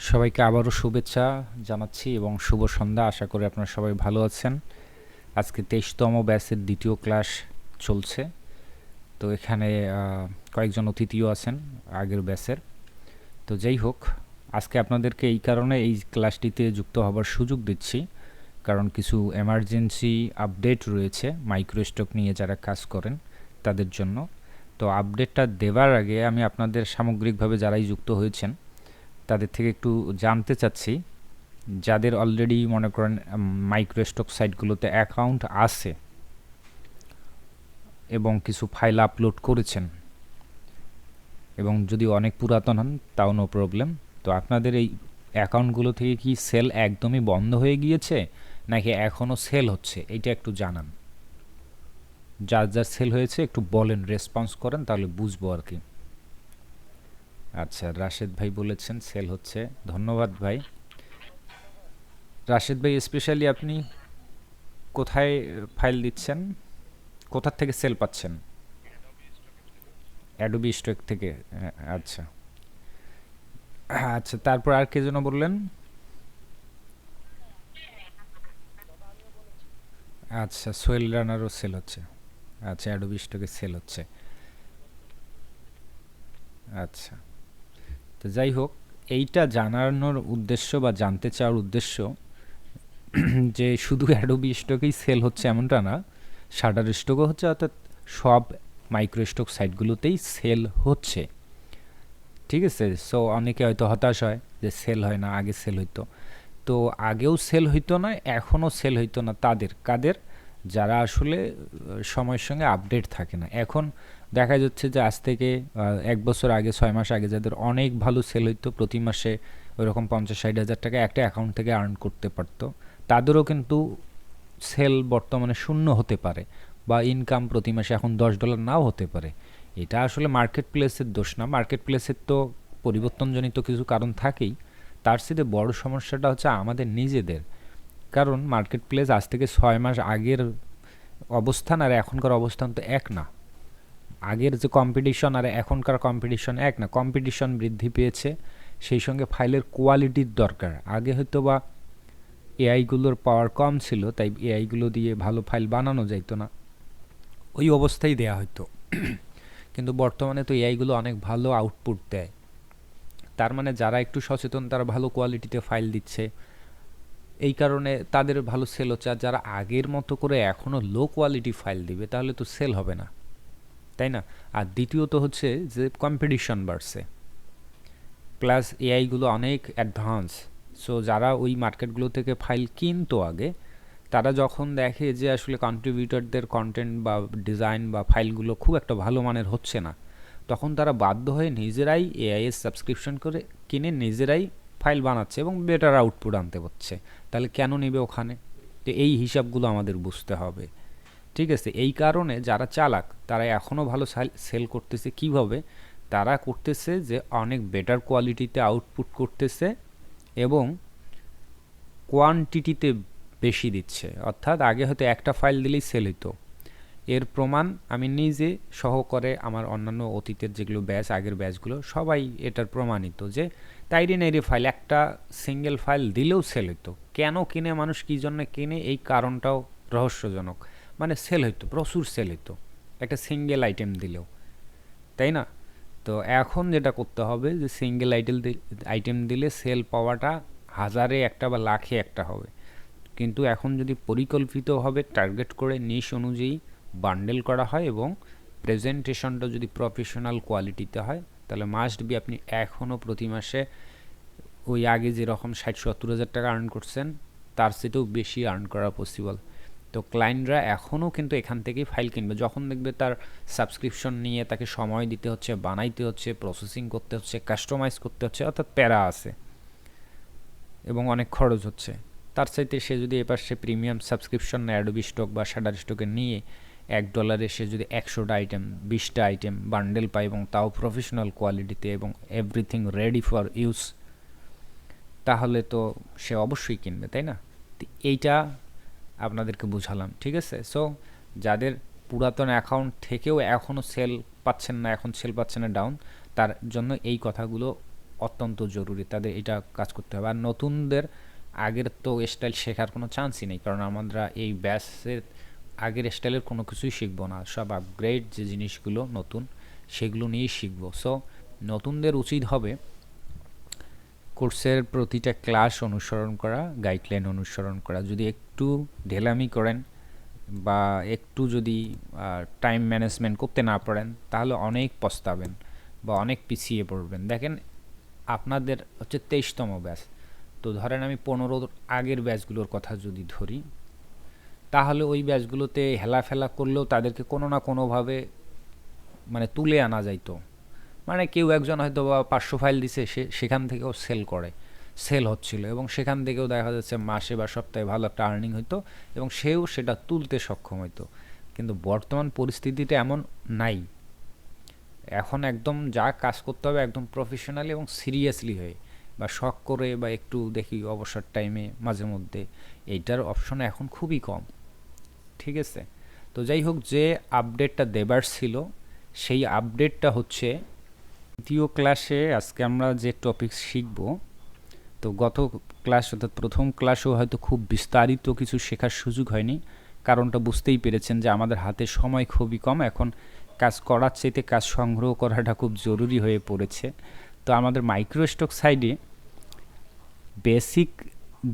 সবাইকে আবারও শুভেচ্ছা জানাচ্ছি এবং শুভ সন্ধ্যা। আশা করি আপনারা সবাই ভালো আছেন। আজকে 23তম ব্যাচের দ্বিতীয় ক্লাস চলছে। তো এখানে কয়েকজন অতিথিও আছেন আগের ব্যাচের। তো যাই হোক, আজকে আপনাদেরকে এই কারণে এই ক্লাসটিতে যুক্ত হবার সুযোগ দিচ্ছি, কারণ কিছু এমার্জেন্সি আপডেট রয়েছে মাইক্রোস্টক নিয়ে যারা কাজ করেন তাদের জন্য। তো আপডেটটা দেওয়ার আগে আমি আপনাদের সামগ্রিকভাবে যারাই যুক্ত হয়েছেন তাদের থেকে একটু জানতে চাচ্ছি, যাদের অলরেডি মনে করেন মাইক্রোস্টক সাইটগুলোতে অ্যাকাউন্ট আছে এবং কিছু ফাইল আপলোড করেছেন, এবং যদি অনেক পুরাতন হন তাও নো প্রবলেম। তো আপনাদের এই অ্যাকাউন্টগুলো থেকে কি সেল একদমই বন্ধ হয়ে গিয়েছে নাকি এখনও সেল হচ্ছে, এটা একটু জানান। যার যার সেল হয়েছে একটু বলেন, রেসপন্স করেন, তাহলে বুঝবো আর কি। আচ্ছা, রাশেদ ভাই বলেছেন সেল হচ্ছে, ধন্যবাদ ভাই। রাশেদ ভাই, স্পেশালি আপনি কোথায় ফাইল দিচ্ছেন, কোথার থেকে সেল পাচ্ছেন? অ্যাডোবি স্টক থেকে। আচ্ছা আচ্ছা, তারপর আর কে যেন বললেন? আচ্ছা, সোয়েল রানারও সেল হচ্ছে। আচ্ছা, অ্যাডোবি স্টকে সেল হচ্ছে। আচ্ছা, তো যাই হোক, এইটা জানানোর উদ্দেশ্য বা জানতে চাওয়ার উদ্দেশ্য যে শুধু অ্যাডোবি স্টকেই সেল হচ্ছে এমনটা না, শাটার স্টকও হচ্ছে, অর্থাৎ সব মাইক্রো স্টক সাইটগুলোতেই সেল হচ্ছে। ঠিক আছে, সো অনেকে হয়তো হতাশ হয় যে সেল হয় না, আগে সেল হইতো। তো আগেও সেল হইতো না, এখনও সেল হইতো না কাদের? যারা আসলে সময়ের সঙ্গে আপডেট থাকে না। এখন দেখা যাচ্ছে যে আজ থেকে 1 বছর আগে, 6 মাস আগে যাদের অনেক ভালো সেল হইতো, প্রতি মাসে ওইরকম 50-60 হাজার টাকা একটা অ্যাকাউন্ট থেকে আর্ন করতে পারতো, তাদেরও কিন্তু সেল বর্তমানে শূন্য হতে পারে, বা ইনকাম প্রতি মাসে এখন $10 নাও হতে পারে। এটা আসলে মার্কেট প্লেসের দোষ না, মার্কেট প্লেসের তো পরিবর্তনজনিত কিছু কারণ থাকেই। তার সাথে বড় সমস্যাটা হচ্ছে আমাদের নিজেদের। কারণ মার্কেট প্লেস আজ থেকে 6 মাস আগের অবস্থান আর এখনকার অবস্থান তো এক না। আগের যে কম্পিটিশন আর এখনকার কম্পিটিশন এক না, কম্পিটিশন বৃদ্ধি পেয়েছে, সেই সঙ্গে ফাইলের কোয়ালিটির দরকার। আগে হয়তো বা এআইগুলোর পাওয়ার কম ছিল, তাই এআইগুলো দিয়ে ভালো ফাইল বানানো যাইতো না, ওই অবস্থায় দেয়া হয়তো। কিন্তু বর্তমানে তো এআইগুলো অনেক ভালো আউটপুট দেয়। তার মানে যারা একটু সচেতন তারা ভালো কোয়ালিটিতে ফাইল দিচ্ছে, এই কারণে তাদের ভালো সেল হচ্ছে। আর যারা আগের মতো করে এখনও লো কোয়ালিটি ফাইল দিবে তাহলে তো সেল হবে না, তাই না? আর দ্বিতীয়ত হচ্ছে যে কম্পিটিশন বাড়ছে, প্লাস এআইগুলো অনেক অ্যাডভান্স। সো যারা ওই মার্কেটগুলো থেকে ফাইল কিনতো আগে, তারা যখন দেখে যে আসলে কন্ট্রিবিউটরদের কন্টেন্ট বা ডিজাইন বা ফাইলগুলো খুব একটা ভালো মানের হচ্ছে না, তখন তারা বাধ্য হয়ে নিজেরাই এআইএস সাবস্ক্রিপশন করে কিনে নিজেরাই ফাইল বানাচ্ছে এবং বেটার আউটপুট আনতে পারছে। তাহলে কেন নেবে ওখানে? তো এই হিসাবগুলো আমাদের বুঝতে হবে। ঠিক আছে, এই কারণে যারা চালাক তারা এখনও ভালো সেল করতেছে। কিভাবে? তারা করতেছে যে অনেক বেটার কোয়ালিটিতে আউটপুট করতেছে এবং কোয়ান্টিটিতে বেশি দিচ্ছে। অর্থাৎ আগে হয়তো একটা ফাইল দিলেই সেল হইতো। এর প্রমাণ আমি নিজে সহকারে আমার অন্যান্য অতীতের যেগুলো ব্যাচ, আগের ব্যাচগুলো সবাই এটার প্রমাণিত যে তাইরি নাইরি ফাইল, একটা সিঙ্গেল ফাইল দিলেও সেল হইতো। কেন কিনে মানুষ, কী জন্য কিনে, এই কারণটাও রহস্যজনক। মানে সেল হইতো, প্রচুর সেল হইতো একটা সিঙ্গেল আইটেম দিলেও, তাই না? তো এখন যেটা করতে হবে যে সিঙ্গেল আইটেম দিলে সেল পাওয়াটা হাজারে একটা বা লাখে একটা হবে। কিন্তু এখন যদি পরিকল্পিতভাবে টার্গেট করে নিশ অনুযায়ী বান্ডেল করা হয় এবং প্রেজেন্টেশনটা যদি প্রফেশনাল কোয়ালিটিতে হয়, তাহলে মাস্ট বি আপনি এখনও প্রতি মাসে ওই আগে যেরকম 60-70 হাজার টাকা আর্ন করছেন তার চেয়েও বেশি আর্ন করা পসিবল। তো ক্লায়েন্টরা এখনও কিন্তু এখান থেকেই ফাইল কিনবে। যখন দেখবে তার সাবস্ক্রিপশন নিয়ে তাকে সময় দিতে হচ্ছে, বানাইতে হচ্ছে, প্রসেসিং করতে হচ্ছে, কাস্টমাইজ করতে হচ্ছে, অর্থাৎ প্যারা আছে এবং অনেক খরচ হচ্ছে, তার চাইতে সে যদি এবার সে প্রিমিয়াম সাবস্ক্রিপশন নেয় অ্যাডোবি স্টক বা শাটার স্টকে নিয়ে, $1 সে যদি 100টা আইটেম, 20টা আইটেম বান্ডেল পায় এবং তাও প্রফেশনাল কোয়ালিটিতে এবং এভরিথিং রেডি ফর ইউজ, তাহলে তো সে অবশ্যই কিনবে, তাই না? এইটা আপনাদেরকে বুঝালাম, ঠিক আছে? সো যাদের পুরাতন অ্যাকাউন্ট থেকেও এখনও সেল পাচ্ছেন না, এখন সেল পাচ্ছেন না ডাউন, তার জন্য এই কথাগুলো অত্যন্ত জরুরি, তাদের এটা কাজ করতে হবে। আর নতুনদের আগের তো স্টাইল শেখার কোনো চান্সই নেই, কারণ আমরা এই ব্যাচের আগের স্টাইলের কোনো কিছুই শিখবো না, সব আপগ্রেড যে জিনিসগুলো নতুন সেগুলো নিয়েই শিখবো। সো নতুনদের উচিত হবে কোর্সের প্রতিটা ক্লাস অনুসরণ করা, গাইডলাইন অনুসরণ করা। যদি একটু ঢেলামি করেন বা একটু যদি টাইম ম্যানেজমেন্ট করতে না পারেন, তাহলে অনেক পস্তাবেন বা অনেক পিছিয়ে পড়বেন। দেখেন আপনাদের হচ্ছে 23তম ব্যাচ, তো ধরেন আমি 15 আগের ব্যাচগুলোর কথা যদি ধরি, তাহলে ওই ব্যাচগুলোতে হেলাফেলা করলেও তাদেরকে কোনো না কোনোভাবে মানে তুলে আনা যাইতো। মানে কেউ একজন হয়তো বা 500 ফাইল দিছে, সেখান থেকেও সেল হচ্ছিল, এবং সেখান থেকেও দেখা যাচ্ছে মাসে বা সপ্তাহে ভালো একটা আর্নিং হইতো এবং সেও সেটা তুলতে সক্ষম হইতো। কিন্তু বর্তমান পরিস্থিতিটা এমন নাই। এখন একদম যা কাজ করতে হবে একদম প্রফেশনালি এবং সিরিয়াসলি হয়ে, বা শখ করে বা একটু দেখি অবসর টাইমে মাঝে মধ্যে, এইটার অপশন এখন খুবই কম। ঠিক আছে, তো যাই হোক, যে আপডেটটা দেবার ছিল সেই আপডেটটা হচ্ছে দ্বিতীয় ক্লাসে আজকে আমরা যে টপিক শিখব। তো গত ক্লাস অর্থাৎ প্রথম ক্লাসেও হয়তো খুব বিস্তারিত কিছু শেখার সুযোগ হয়নি, কারণটা বুঝতেই পেরেছেন যে আমাদের হাতে সময় খুবই কম। এখন কাজ করার চাইতে কাজ সংগ্রহ করাটা খুব জরুরি হয়ে পড়েছে। তো আমাদের মাইক্রোস্টক সাইডে বেসিক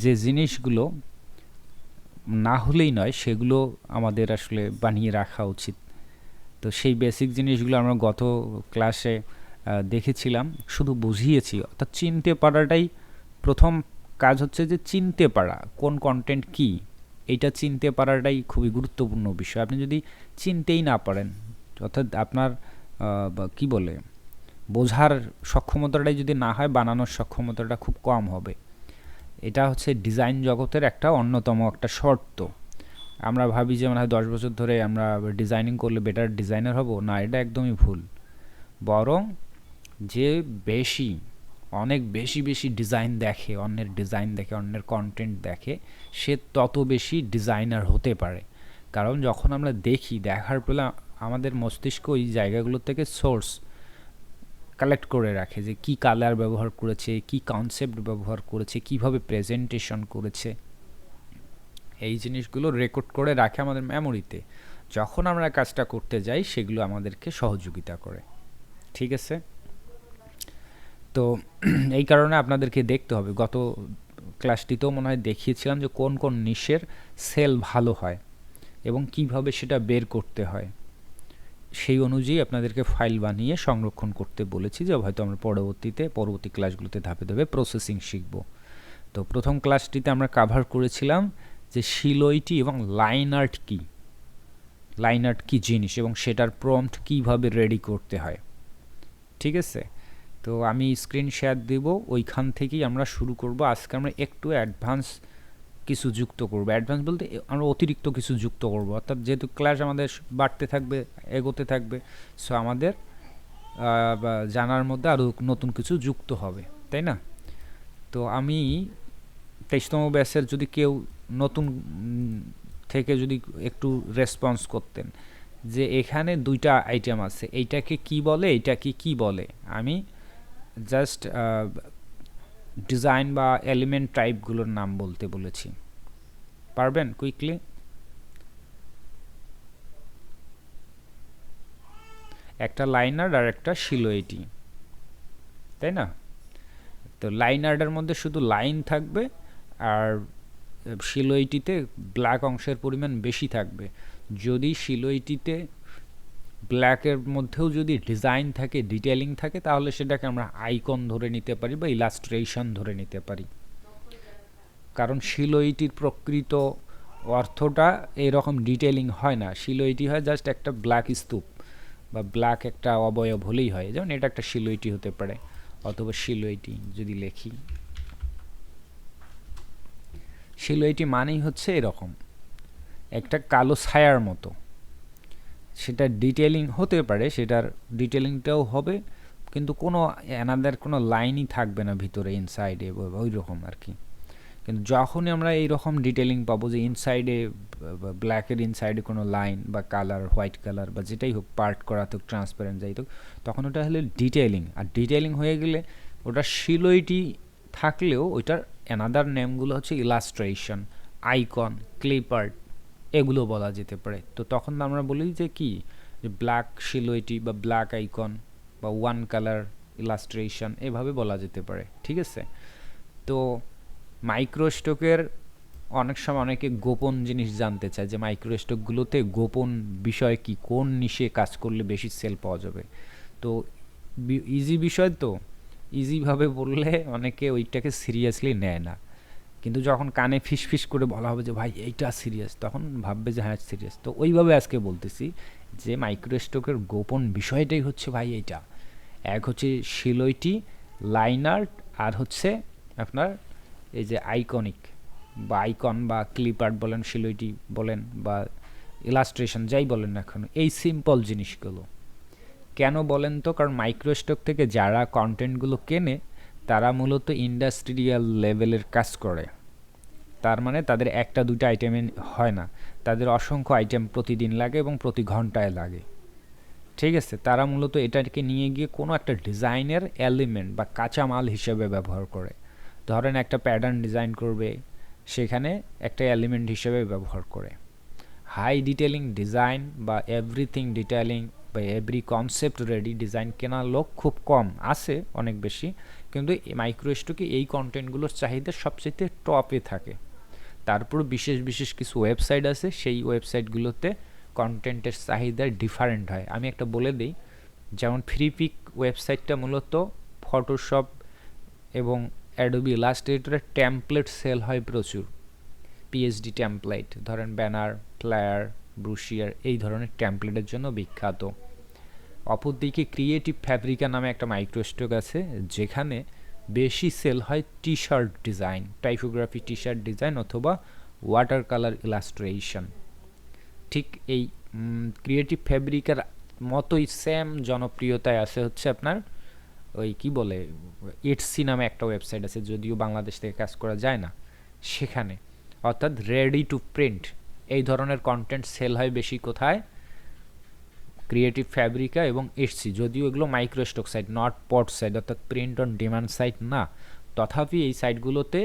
যে জিনিসগুলো না হলেই নয়, সেগুলো আমাদের আসলে বানিয়ে রাখা উচিত। তো সেই বেসিক জিনিসগুলো আমরা গত ক্লাসে দেখেছিলাম, শুধু বুঝিয়েছি। অর্থাৎ চিনতে পারাটাই প্রথম কাজ, হচ্ছে যে চিনতে পারা কোন কন্টেন্ট কি, এইটা চিনতে পারাটাই খুবই গুরুত্বপূর্ণ বিষয়। আপনি যদি চিনতেই না পারেন, অর্থাৎ আপনার কি বলে বোঝার সক্ষমতাটাই যদি না হয়, বানানোর সক্ষমতাটা খুব কম হবে। এটা হচ্ছে ডিজাইন জগতের একটা অন্যতম একটা শর্ত। আমরা ভাবি যে মনে হয় 10 বছর ধরে আমরা ডিজাইনিং করলে বেটার ডিজাইনার হব, না, এটা একদমই ভুল। বরং যে অনেক বেশি ডিজাইন দেখে, অন্যের ডিজাইন দেখে, অন্যের কন্টেন্ট দেখে, সে তত বেশি ডিজাইনার হতে পারে। কারণ যখন আমরা দেখি, দেখার ফলে আমাদের মস্তিষ্ক ওই জায়গাগুলো থেকে সোর্স কালেক্ট করে রাখে, যে কি কালার ব্যবহার করেছে, কি কনসেপ্ট ব্যবহার করেছে, কিভাবে প্রেজেন্টেশন করেছে, এই জিনিসগুলো রেকর্ড করে রাখে আমাদের মেমোরিতে। যখন আমরা কাজটা করতে যাই, সেগুলো আমাদেরকে সহযোগিতা করে। ঠিক আছে, তো এই কারণে আপনাদেরকে দেখতে হবে, গত ক্লাসটিতেও মনে হয় দেখিয়েছিলাম যে কোন কোন নিশের সেল ভালো হয় এবং কিভাবে সেটা বের করতে হয়। সেই অনুযায়ী আপনাদেরকে ফাইল বানিয়ে সংরক্ষণ করতে বলেছি, যে হয়তো আমরা পরবর্তী ক্লাসগুলোতে ধাপে ধাপে প্রসেসিং শিখব। তো প্রথম ক্লাসটিতে আমরা কাভার করেছিলাম যে শিলইটি এবং লাইন আর্ট কি জিনিস এবং সেটার প্রম্পট কিভাবে রেডি করতে হয়। ঠিক আছে, তো আমি স্ক্রিন শেয়ার দেব, ওইখান থেকেই আমরা শুরু করব। আজকে আমরা একটু অ্যাডভান্স কিছু যুক্ত করব। অ্যাডভান্স বলতে আমরা অতিরিক্ত কিছু যুক্ত করব, অর্থাৎ যেহেতু ক্লাস আমাদের বাড়তে থাকবে, এগোতে থাকবে, সো আমাদের জানার মধ্যে আরও নতুন কিছু যুক্ত হবে, তাই না? তো আমি 23তম ব্যাচের যদি কেউ নতুন থেকে যদি একটু রেসপন্স করতেন, যে এখানে দুইটা আইটেম আছে, এইটাকে কি বলে, এইটাকে কি বলে, আমি জাস্ট ডিজাইন বা এলিমেন্ট টাইপগুলোর নাম বলতে বলেছি। পারবেন কুইকলি? একটা লাইন আর্ট আর একটা শিলইটি, তাই না? তো লাইন আর্টের মধ্যে শুধু লাইন থাকবে, আর শিলইটিতে ব্ল্যাক অংশের পরিমাণ বেশি থাকবে। যদি শিলইটিতে ব্ল্যাকের মধ্যেও যদি ডিজাইন থাকে, ডিটেইলিং থাকে, তাহলে সেটাকে আমরা আইকন ধরে নিতে পারি বা ইলাস্ট্রেশন ধরে নিতে পারি। কারণ শিলইটির প্রকৃত অর্থটা এরকম ডিটেইলিং হয় না। শিলইটি হয় জাস্ট একটা ব্ল্যাক স্তূপ বা ব্ল্যাক একটা অবয়ব হলেই হয়, যেমন এটা একটা শিলইটি হতে পারে, অথবা শিলইটি যদি লিখি, শিলইটি মানেই হচ্ছে এরকম একটা কালো ছায়ার মতো। সেটা ডিটেইলিং হতে পারে, সেটার ডিটেইলিংটাও হবে, কিন্তু কোনো অ্যানাদার কোনো লাইনই থাকবে না ভিতরে, ইনসাইডে ওই রকম আর কি। কিন্তু যখনই আমরা এইরকম ডিটেইলিং পাবো, যে ইনসাইডে ব্ল্যাকের ইনসাইডে কোনো লাইন বা কালার, হোয়াইট কালার বা যেটাই হোক, পার্ট করা হোক, ট্রান্সপারেন্ট যাই হোক, তখন ওটা হলে ডিটেইলিং। আর ডিটেইলিং হয়ে গেলে ওটা শিলইটি থাকলেও ওইটার অ্যানাদার নেমগুলো হচ্ছে ইলাস্ট্রেশন, আইকন, ক্লিপার্ট, এগুলো বলা যেতে পারে। তো তখন আমরা বলি যে কি, যে ব্ল্যাক শিলইটি বা ব্ল্যাক আইকন বা ওয়ান কালার ইলাস্ট্রেশন, এভাবে বলা যেতে পারে। ঠিক আছে। তো মাইক্রোস্টকের অনেক সময় অনেকে গোপন জিনিস জানতে চায় যে মাইক্রোস্টকগুলোতে গোপন বিষয় কি, কোন নিশে কাজ করলে বেশি সেল পাওয়া যাবে। তো ইজি বিষয়, তো ইজিভাবে বললে অনেকে ওইটাকে সিরিয়াসলি নেয় না, কিন্তু যখন কানে ফিস ফিস করে বলা হবে যে ভাই এইটা সিরিয়াস, তখন ভাববে যে হ্যাঁ সিরিয়াস। তো ওইভাবে আজকে বলতেছি যে মাইক্রোস্টকের গোপন বিষয়টাই হচ্ছে ভাই এইটা। এক হচ্ছে শিলইটি, লাইনার্ট, আর হচ্ছে আপনার এই যে আইকনিক বা আইকন বা ক্লিপার্ট বলেন, শিলইটি বলেন বা ইলাস্ট্রেশন যাই বলেন না এখন, এই সিম্পল জিনিসগুলো কেন বলেন তো? কারণ মাইক্রোস্টক থেকে যারা কন্টেন্টগুলো কেনে তারা মূলত ইন্ডাস্ট্রিয়াল লেভেলের কাজ করে। তার মানে তাদের একটা দুইটা আইটেমে হয় না, তাদের অসংখ্য আইটেম প্রতিদিন লাগে এবং প্রতি ঘন্টায় লাগে। ঠিক আছে। তারা মূলত এটাকে নিয়ে গিয়ে কোনো একটা ডিজাইনের এলিমেন্ট বা কাঁচামাল হিসেবে ব্যবহার করে। ধরেন একটা প্যাটার্ন ডিজাইন করবে, সেখানে একটা এলিমেন্ট হিসেবে ব্যবহার করে। হাই ডিটেলিং ডিজাইন বা এভরিথিং ডিটেলিং বা এভরি কনসেপ্ট রেডি ডিজাইন কেনার লোক খুব কম, আছে অনেক বেশি, কিন্তু মাইক্রোস্টকে এই কন্টেন্টগুলোর চাহিদা সবচেয়ে টপে থাকে। তারপর বিশেষ বিশেষ কিছু ওয়েবসাইট আছে, সেই ওয়েবসাইটগুলোতে কন্টেন্টের চাহিদা ডিফারেন্ট হয়। আমি একটা বলে দিই, যেমন ফ্রিপিক ওয়েবসাইটটা মূলত ফটোশপ এবং অ্যাডোবি ইলাস্ট্রেটরের টেমপ্লেট সেল হয় প্রচুর। পিএইচডি টেমপ্লেট, ধরেন ব্যানার, ফ্লায়ার, ব্রুশিয়ার, এই ধরনের টেমপ্লেটের জন্য বিখ্যাত। অপরদিকে ক্রিয়েটিভ ফ্যাব্রিকা নামে একটা মাইক্রোস্টক আছে, যেখানে বেশি সেল হয় T shirt design, typography T shirt design অথবা ওয়াটার কালার ইলাস্ট্রেশন। ঠিক এই ক্রিয়েটিভ ফ্যাব্রিকার মতোই সেম জনপ্রিয়তায় আছে হচ্ছে আপনার ওই কি বলে ইটসি নামে একটা ওয়েবসাইট আছে, যদিও বাংলাদেশ থেকে কাজ করা যায় না সেখানে। অর্থাৎ রেডি টু প্রিন্ট এই ধরনের কন্টেন্ট সেল হয় বেশি কোথায়? ক্রিয়েটিভ ফ্যাব্রিকা এবং ইটসি। যদিও এগুলো microstock site, not POD site, অর্থাৎ প্রিন্ট অন ডিমান্ড সাইট না, তথাপি এই সাইটগুলোতে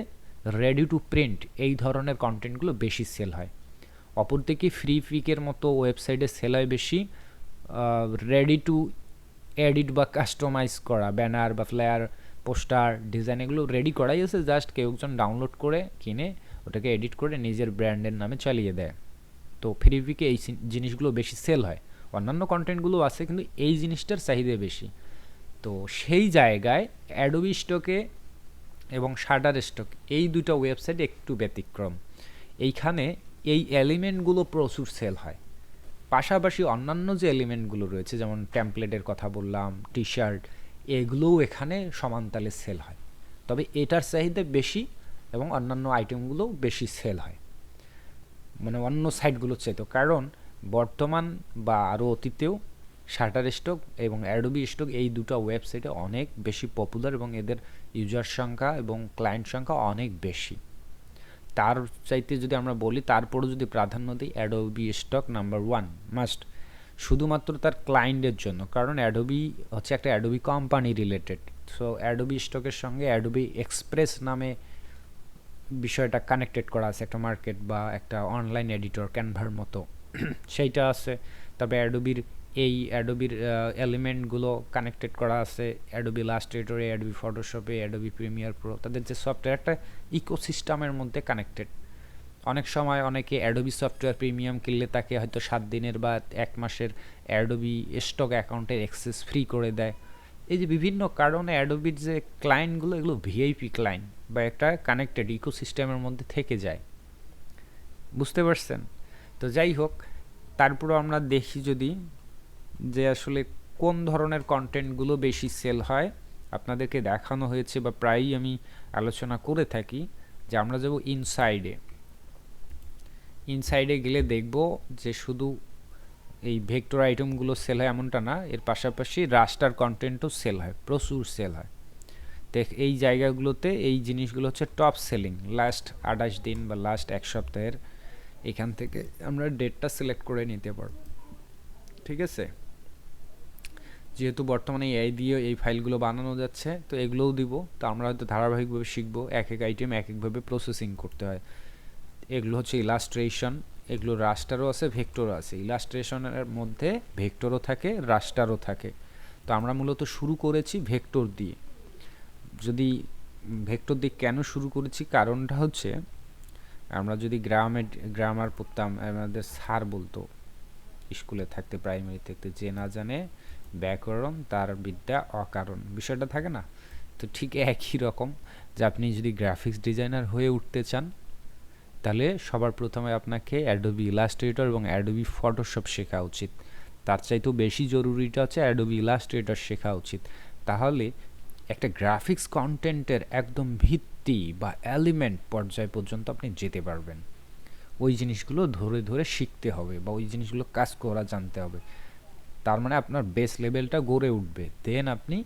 রেডি টু প্রিন্ট এই ধরনের কন্টেন্টগুলো বেশি সেল হয়। অপরদিকে ফ্রি পিকের মতো ওয়েবসাইটে সেল হয় বেশি রেডি টু এডিট বা কাস্টমাইজ করা ব্যানার বা ফ্লায়ার, পোস্টার, ডিজাইন, এগুলো রেডি করাই আছে, জাস্ট কেউ একজন ডাউনলোড করে কিনে ওটাকে এডিট করে নিজের ব্র্যান্ডের নামে চালিয়ে দেয়। তো ফ্রি পিকে এই জিনিসগুলো বেশি সেল হয়। অন্যান্য কন্টেন্টগুলো আছে, কিন্তু এই জিনিসটার চাহিদা বেশি। তো সেই জায়গায় অ্যাডোবি স্টকে এবং শাটার স্টক এই দুটো ওয়েবসাইট একটু ব্যতিক্রম। এইখানে এই এলিমেন্টগুলো প্রচুর সেল হয়, পাশাপাশি অন্যান্য যে এলিমেন্টগুলো রয়েছে যেমন টেমপ্লেটের কথা বললাম, টি শার্ট, এগুলোও এখানে সমানতালে সেল হয়। তবে এটার চাহিদা বেশি এবং অন্যান্য আইটেমগুলোও বেশি সেল হয়, মানে অন্য সাইটগুলোর চাইতেও। কারণ বর্তমান বা আরও অতীতেও শাটার স্টক এবং অ্যাডোবি স্টক এই দুটো ওয়েবসাইটে অনেক বেশি পপুলার এবং এদের ইউজার সংখ্যা এবং ক্লায়েন্ট সংখ্যা অনেক বেশি। তার চাইতে যদি আমরা বলি, তারপরও যদি প্রাধান্য দিই, অ্যাডোবি স্টক নাম্বার 1 মাস্ট, শুধুমাত্র তার ক্লায়েন্টের জন্য। কারণ অ্যাডোবি হচ্ছে একটা Adobe company related. So Adobe স্টকের সঙ্গে অ্যাডোবি এক্সপ্রেস নামে বিষয়টা কানেক্টেড করা আছে, একটা মার্কেট বা একটা অনলাইন এডিটর ক্যানভার মতো সেইটা আছে। তবে অ্যাডোবির এলিমেন্টগুলো কানেক্টেড করা আছে অ্যাডোবি ইলাস্ট্রেটরে, অ্যাডোবি ফটোশপে, অ্যাডোবি প্রিমিয়ার প্রো, তাদের যে সফটওয়্যার একটা ইকোসিস্টেমের মধ্যে কানেক্টেড। অনেক সময় অনেকে অ্যাডোবি সফটওয়্যার প্রিমিয়াম কিনলে তাকে হয়তো 7 দিনের বা 1 মাসের অ্যাডোবি স্টক অ্যাকাউন্টের অ্যাক্সেস ফ্রি করে দেয়। এই যে বিভিন্ন কারণে অ্যাডোবির যে ক্লায়েন্টগুলো, এগুলো ভিআইপি ক্লায়েন্ট বা একটা কানেক্টেড ইকোসিস্টেমের মধ্যে থেকে যায়। বুঝতে পারছেন? তো যাই হোক, তারপরও আমরা দেখি যদি যে আসলে কোন ধরনের কন্টেন্টগুলো বেশি সেল হয়, আপনাদেরকে দেখানো হয়েছে বা প্রায়ই আমি আলোচনা করে থাকি যে আমরা যাব ইনসাইডে গেলে দেখব যে শুধু এই ভেক্টর আইটেমগুলো সেল হয় এমনটা না, এর পাশাপাশি রাস্টার কন্টেন্টও সেল হয়, প্রচুর সেল হয়। তো এই জায়গাগুলোতে এই জিনিসগুলো হচ্ছে টপ সেলিং লাস্ট 28 দিন বা লাস্ট এক সপ্তাহের। এখান থেকে আমরা ডেটটা সিলেক্ট করে নিতে পারব। ঠিক আছে। যেহেতু বর্তমানে এআই দিয়ে এই ফাইলগুলো বানানো যাচ্ছে, তো এগুলোও দিব। তো আমরা হয়তো ধারাবাহিকভাবে শিখবো এক এক আইটেম এক একভাবে প্রসেসিং করতে হয়। এগুলো হচ্ছে ইলাস্ট্রেশন, এগুলো রাস্টারও আছে, ভেক্টরও আছে। ইলাস্ট্রেশনের মধ্যে ভেক্টরও থাকে, রাস্টারও থাকে। তো আমরা মূলত শুরু করেছি ভেক্টর দিয়ে। যদি ভেক্টর দিয়ে কেন শুরু করেছি, কারণটা হচ্ছে আমরা যদি গ্রামার পড়তাম, আমাদের স্যার বলতো স্কুলে থাকতে, প্রাইমারি থাকতে, যে না জানে ব্যাকরণ তার বিদ্যা অকারণ, বিষয়টা থাকে না? তো ঠিক একই রকম, যে আপনি যদি গ্রাফিক্স ডিজাইনার হয়ে উঠতে চান, তাহলে সবার প্রথমে আপনাকে অ্যাডোবি ইলাস্ট্রেটর এবং অ্যাডোবি ফটোশপ শেখা উচিত। তার চাইতেও বেশি জরুরিটা হচ্ছে অ্যাডোবি ইলাস্ট্রেটর শেখা উচিত। তাহলে একটা গ্রাফিক্স কন্টেন্টের একদম ভিত্তি বা এলিমেন্ট পর্যায় পর্যন্ত আপনি যেতে পারবেন। ওই জিনিসগুলো ধরে ধরে শিখতে হবে বা ওই জিনিসগুলো কাজ করা জানতে হবে। তার মানে আপনার বেস লেভেলটা গড়ে উঠবে, দেন আপনি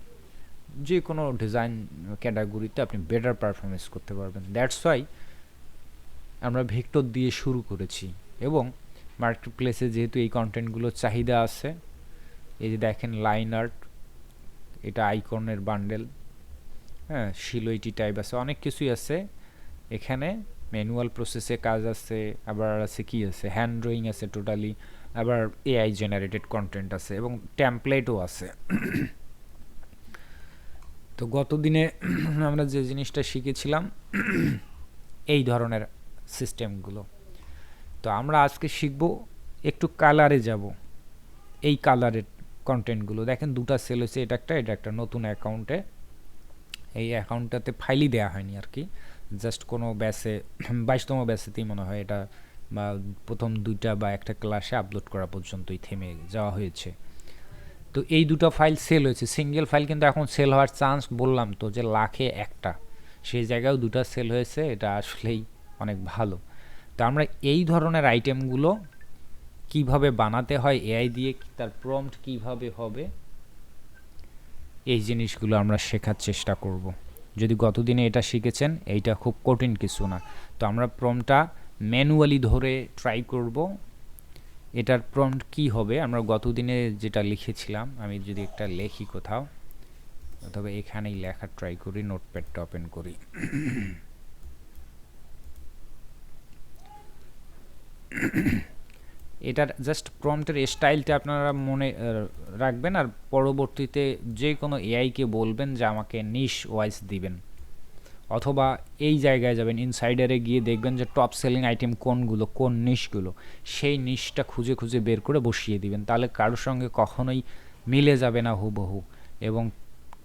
যে কোনো ডিজাইন ক্যাটাগরিতে আপনি বেটার পারফরমেন্স করতে পারবেন। দ্যাটস ওয়াই আমরা ভেক্টর দিয়ে শুরু করেছি। এবং মার্কেট প্লেসে যেহেতু এই কন্টেন্টগুলোর চাহিদা আছে, এই যে দেখেন লাইন আর্ট, এটা আইকনের বান্ডেল, হ্যাঁ, শিলইটি টাইপ আছে, অনেক কিছুই আছে এখানে। ম্যানুয়াল প্রসেসে কাজ আছে, আবার আছে কি আছে, হ্যান্ড ড্রয়িং আছে টোটালি, আবার এআই জেনারেটেড কন্টেন্ট আছে এবং টেমপ্লেটও আছে। তো গত দিনে আমরা যে জিনিসটা শিখেছিলাম এই ধরনের সিস্টেমগুলো। তো আমরা আজকে শিখব একটু কালারে যাব। এই কালারের কন্টেন্টগুলো দেখেন, দুটা সেল হয়েছে, এটা একটা নতুন অ্যাকাউন্টে। এই অ্যাকাউন্টটাতে ফাইলই দেওয়া হয়নি আর কি, জাস্ট কোনো ব্যাচে 22তম ব্যাচেতেই মনে হয় এটা, বা প্রথম দুইটা বা একটা ক্লাসে আপলোড করা পর্যন্তই থেমে যাওয়া হয়েছে। তো এই দুটো ফাইল সেল হয়েছে, সিঙ্গেল ফাইল কিন্তু এখন সেল হওয়ার চান্স বললাম তো যে লাখে একটা, সেই জায়গায়ও দুটো সেল হয়েছে, এটা আসলেই অনেক ভালো। তো আমরা এই ধরনের আইটেমগুলো কিভাবে বানাতে হয় এআই দিয়ে, তার প্রম্পট কিভাবে হবে, এই জিনিসগুলো আমরা শেখার চেষ্টা করব। যদি গতদিনে এটা শিখেছেন, এইটা খুব কঠিন কিছু না। তো আমরা প্রম্পটটা ম্যানুয়ালি ধরে ট্রাই করব। এটার প্রম্পট কি হবে, আমরা গতদিনে যেটা লিখেছিলাম, আমি যদি একটা লেখি কোথাও, অথবা এখানেই লেখার ট্রাই করি, নোটপ্যাডটা ওপেন করি। এটার জাস্ট প্রম্পটের স্টাইলটা আপনারা মনে রাখবেন, আর পরবর্তীতে যে কোনো এআইকে বলবেন যে আমাকে নিশ ওয়াইজ দিবেন, অথবা এই জায়গায় যাবেন ইনসাইডারে গিয়ে দেখবেন যে টপ সেলিং আইটেম কোনগুলো, কোন নিশগুলো, সেই নিশটা খুঁজে খুঁজে বের করে বসিয়ে দিবেন। তাহলে কারোর সঙ্গে কখনোই মিলে যাবে না হুবহু, এবং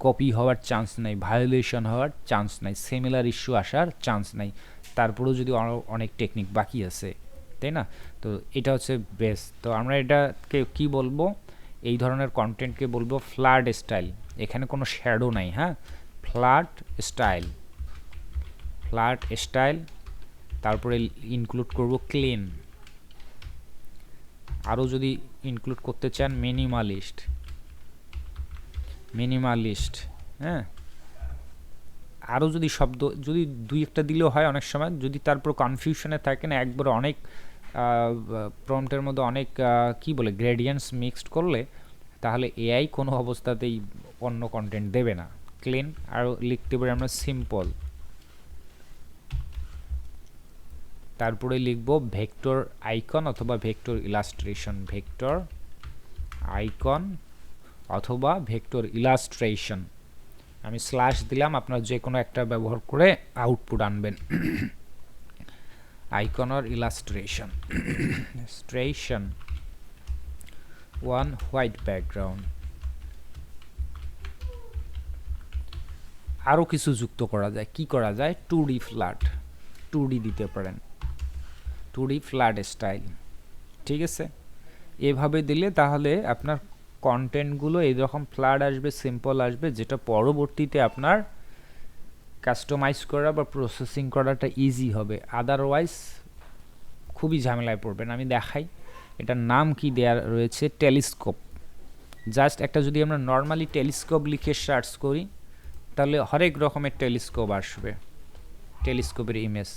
কপি হওয়ার চান্স নাই, ভায়োলেশন হওয়ার চান্স নাই, সিমিলার ইস্যু আসার চান্স নাই। তারপরেও যদি অনেক টেকনিক বাকি আছে, তাই না? তো এটা হচ্ছে বেস্ট। তো আমরা এটাকে কি বলবো, এই ধরনের কন্টেন্টকে বলবো ফ্ল্যাট স্টাইল। এখানে কোনো শ্যাডো নাই, হ্যাঁ, ফ্ল্যাট স্টাইল, ফ্ল্যাট স্টাইল। তারপরে ইনক্লুড করব ক্লিন, আরও যদি ইনক্লুড করতে চান মিনিমালিস্ট, মিনিমালিস্ট, হ্যাঁ, আরও যদি শব্দ যদি দুই একটা দিলেও হয় অনেক সময়, যদি তারপর কনফিউশনে থাকেন একবার অনেক প্রম্পটের মধ্যে অনেক কি বলে গ্রেডিয়েন্টস মিক্সড করলে, তাহলে এআই কোনো অবস্থাতেই অন্য কন্টেন্ট দেবে না। ক্লিন, আর লিখতে পারি আমরা সিম্পল, তারপরে লিখব ভেক্টর আইকন অথবা ভেক্টর ইলাস্ট্রেশন, ভেক্টর আইকন অথবা ভেক্টর ইলাস্ট্রেশন। আমি স্ল্যাশ দিলাম, আপনার যে কোনো একটা ব্যবহার করে আউটপুট আনবেন। আইকন আর ইলাস্ট্রেশন, স্ট্রেশন, ওয়ান হোয়াইট ব্যাকগ্রাউন্ড। আরও কিছু যুক্ত করা যায়, কি করা যায়, 2D ফ্ল্যাট, 2D দিতে পারেন, 2D ফ্ল্যাট স্টাইল, ঠিক আছে? এভাবে দিলে তাহলে আপনার কন্টেন্টগুলো এইরকম ফ্ল্যাট আসবে, সিম্পল আসবে, যেটা পরবর্তীতে আপনার কাস্টমাইজ করা বা প্রসেসিং করাটা ইজি হবে। আদারওয়াইজ খুবই ঝামেলায় পড়বেন। আমি দেখাই এটার নাম কি দেয়া রয়েছে, টেলিস্কোপ। জাস্ট একটা যদি আমরা নর্মালি টেলিস্কোপ লিখে সার্চ করি, তাহলে হরেক রকমের টেলিস্কোপ আসবে, টেলিস্কোপের ইমেজ,